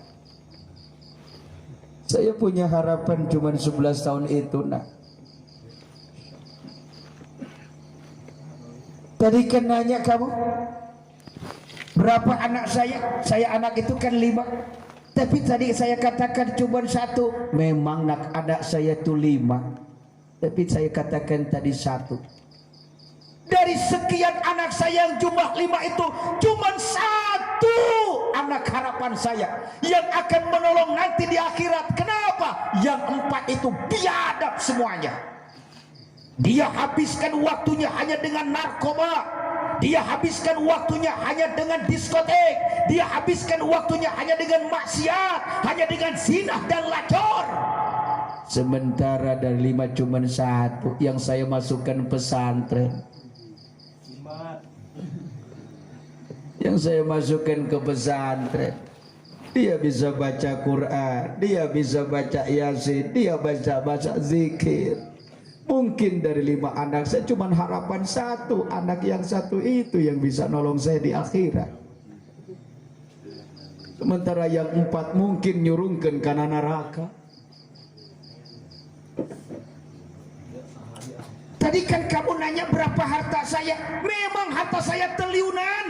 Saya punya harapan cuman 11 tahun itu, nak. Tadi kan nanya kamu, berapa anak saya? Saya anak itu kan 5. Tapi tadi saya katakan cuma 1. Memang nak anak saya itu 5. Tapi saya katakan tadi 1. Dari sekian anak saya yang jumlah 5 itu, cuma 1 anak harapan saya yang akan menolong nanti di akhirat. Kenapa? Yang 4 itu biadab semuanya. Dia habiskan waktunya hanya dengan narkoba. Dia habiskan waktunya hanya dengan diskotek. Dia habiskan waktunya hanya dengan maksiat, hanya dengan zina dan lacur. Sementara dari 5 cuma 1 yang saya masukkan pesantren. Yang saya masukkan ke pesantren, dia bisa baca Quran, dia bisa baca Yasin, dia baca zikir. Mungkin dari 5 anak saya cuma harapan 1 anak yang 1 itu yang bisa nolong saya di akhirat. Sementara yang 4 mungkin nyurungkan karena neraka. Tadi kan kamu nanya berapa harta saya. Memang harta saya triliunan.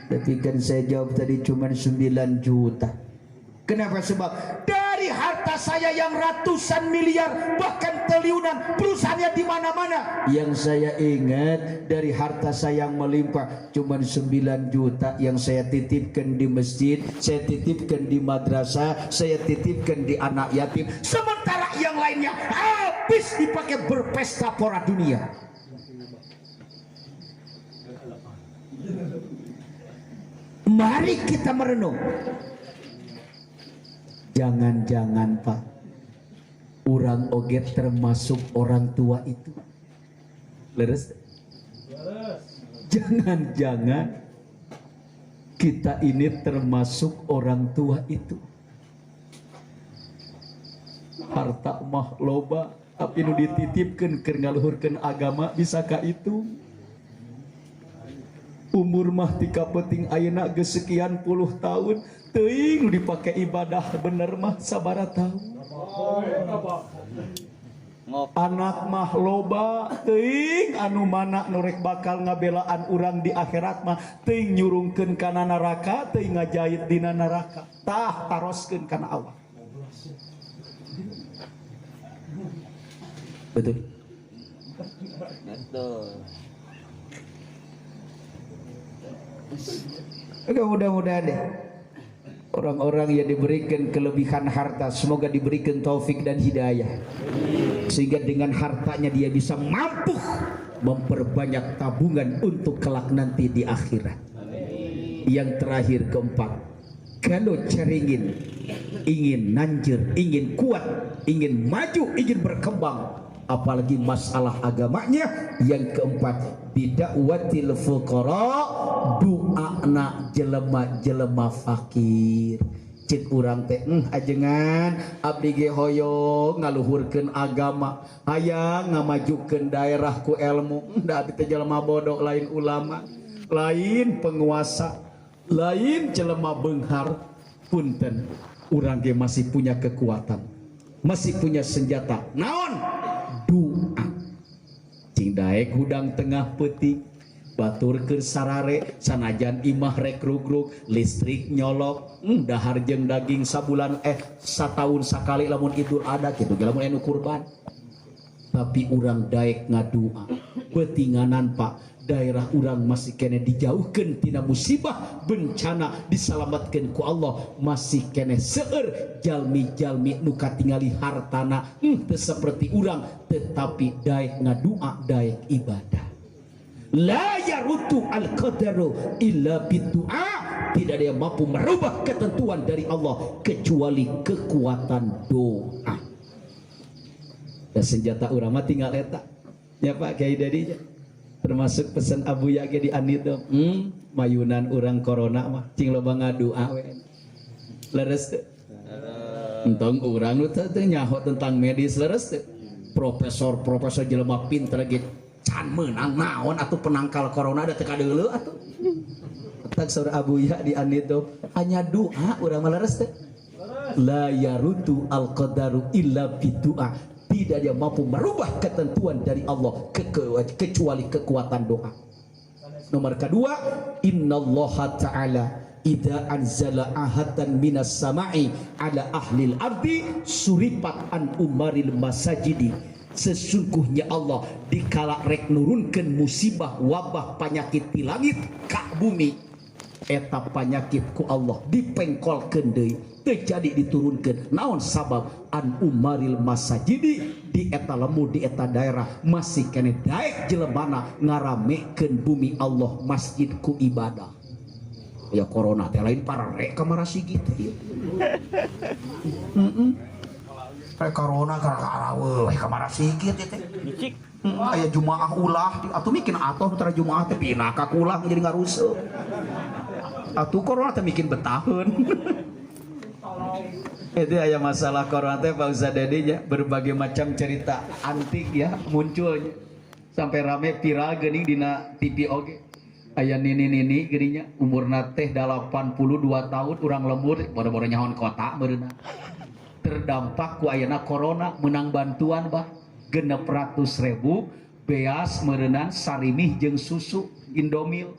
Tapi kan saya jawab tadi cuma 9 juta. Kenapa? Sebab dari harta saya yang ratusan miliar bahkan triliunan, perusahaannya di mana-mana. Yang saya ingat dari harta saya yang melimpah cuma 9 juta yang saya titipkan di masjid, saya titipkan di madrasah, saya titipkan di anak yatim. Sementara yang lainnya habis dipakai berpesta pora dunia. Mari kita merenung. Jangan-jangan Pak, orang oge termasuk orang tua itu. Leres? Jangan-jangan kita ini termasuk orang tua itu. Harta mah loba, tapi nu dititipkeun keur ngaluhurkeun agama bisakah itu? Umur mah tika penting ayeuna geus sekian puluh tahun teuing dipake ibadah bener mah sabaraha tahun. Anak mah loba teuing anu mana nu rek bakal ngabelaan urang di akhirat mah teuing nyurungkeun kana neraka, teuing ngajait dina neraka. Tah taroskeun kana Allah. Betul. Betul. Mudah-mudahan deh orang-orang yang diberikan kelebihan harta semoga diberikan taufik dan hidayah sehingga dengan hartanya dia bisa mampu memperbanyak tabungan untuk kelak nanti di akhirat. Yang terakhir keempat, kalau ceringin ingin nanjir, ingin kuat, ingin maju, ingin berkembang, apalagi masalah agamanya. Yang keempat, bida'watil fuqara, doana jelema-jelema fakir. Cik urang teh ajengan abdi ge hoyong ngaluhurkeun agama, hayang ngamajukeun daerah ku ilmu. Da abdi teh jelema bodoh, lain ulama, lain penguasa, lain jelema beunghar. Punten, urang ge masih punya kekuatan, masih punya senjata. Naon? Doa. Cing daek hudang tengah peuting, batur keur sarare, sanajan imah rek rugrug, listrik nyolok, dahar jeung daging sabulan sataun sakali lamun Idul Adha kitu ge lamun anu kurban. tapi urang daek ngadua betinganan Pak daerah urang masih kene dijauhkan tina musibah bencana diselamatkan ku Allah masih kene seueur jalmi-jalmi nu katingali hartana teu seperti urang tetapi daek ngadua daek ibadah. La yarutu al-qadaru illa bidu'a, tidak ada yang mampu merubah ketentuan dari Allah kecuali kekuatan doa. Dan senjata urang mah tinggal eta ya Pak Kiai Dedinya, termasuk pesan Abu Yage di Anito mayunan urang corona mah cing loba ngadua we leres teu entong urang nu teu nyaho tentang medis leres teu profesor jelema pinter ge can meunang naon atuh penangkal corona da teu kadeuleu atuh tak saur Abu Ya di Anito hanya doa urang mah leres teu la yarutu al qadaru illa bidu'a, tidak dia mampu merubah ketentuan dari Allah kecuali kekuatan doa. Nomor kedua, innallaha ta'ala idza anzala ahatan minas sama'i ala ahlil ardi suripat an umaril masajidi. Sesungguhnya Allah dikala rek nurunkeun musibah wabah penyakit di langit ka bumi eta penyakit ku Allah dipengkolkeun deui terjadi diturunkan naon sabab an umaril masajidi di eta lemu di eta daerah masih kene daek jelemana ngaramekeun bumi Allah masjid ku ibadah ya corona teh lain pararek kamara sigit ieu corona gara-gara we kamara sigit teh aya jumaah ulah atuh mikin atoh tara jumaah teh pindah ka kulah jadi ngaruseuk atuh corona teh mikin betaheun. Itu aya masalah corona teh Pak Ustaz Dedinya berbagai macam cerita antik ya munculnya sampai rame viral geuning dina TV oge aya nini-nini geuninnya umurna teh 82 tahun urang lembur bodo-bodo nyahoan kota meureunna terdampak ku ayana corona menang bantuan bah 600.000 beas meureunna sarimih jeung susu Indomil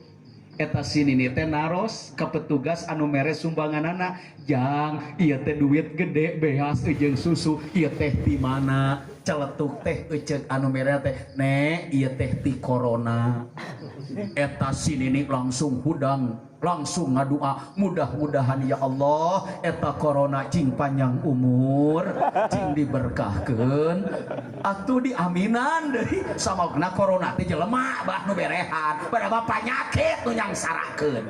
eta sinini teh naros ka petugas anu mere sumbanganana jang ieu teh duit gede beas jeung susu ieu teh di mana celetuk teh euceuk anu mere teh ne ieu teh ti corona eta sinini langsung hudang langsung ngadua mudah-mudahan ya Allah eta corona cing panjang umur cing diberkahkeun atuh diaminan deui samogna corona teh jelema bah nu berehan bada panyakit nu nyangsarakeun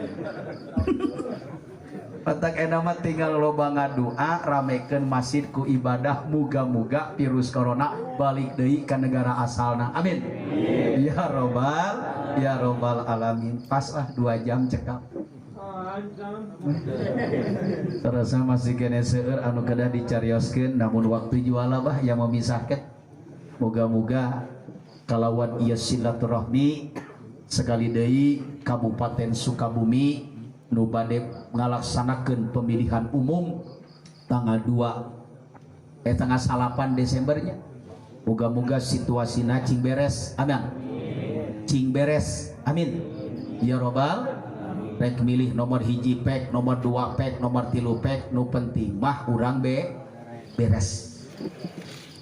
patak eta mah tinggal loba ngadua ramekeun masjid ku ibadah muga-muga virus corona balik deui ka negara asalna amin ya robbal alamin pas lah 2 jam cekap terasa masih kene seueur anu kedah dicarioskeun namun waktu juala bah yang memisahkeun moga-moga kalawan ieu silaturahmi sekali deui Kabupaten Sukabumi nu bade ngalaksanakeun pemilihan umum tanggal 2 tanggal 8 Desembernya moga-moga situasina cing beres amin cing beres amin ya robbal rek milih nomor hiji pek nomor 2 pek nomor 3 pek nu penting mah urang beres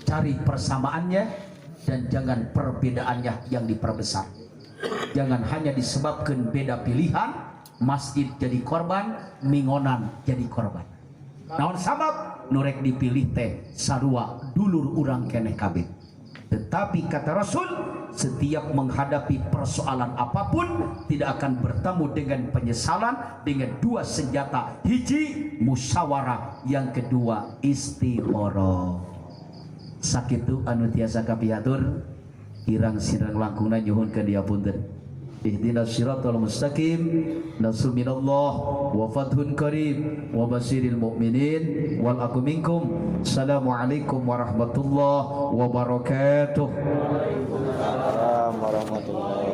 cari persamaannya dan jangan perbedaannya yang diperbesar jangan hanya disebabkan beda pilihan masjid jadi korban mingonan jadi korban naon sabab nurek dipilih teh sarua dulur urang keneh kabeh tetapi kata Rasul setiap menghadapi persoalan apapun tidak akan bertemu dengan penyesalan dengan 2 senjata hiji musyawarah yang kedua istikharah sakitu anu tiasa kapiatur kirang sirang langkungna nyuhun ka diapunten ihdinas siratal mustaqim nasrul minallah wa fathun qarib wa basyiril mu'minin wal aqu minkum assalamualaikum warahmatullahi wabarakatuh. Waalaikumsalam warahmatullahi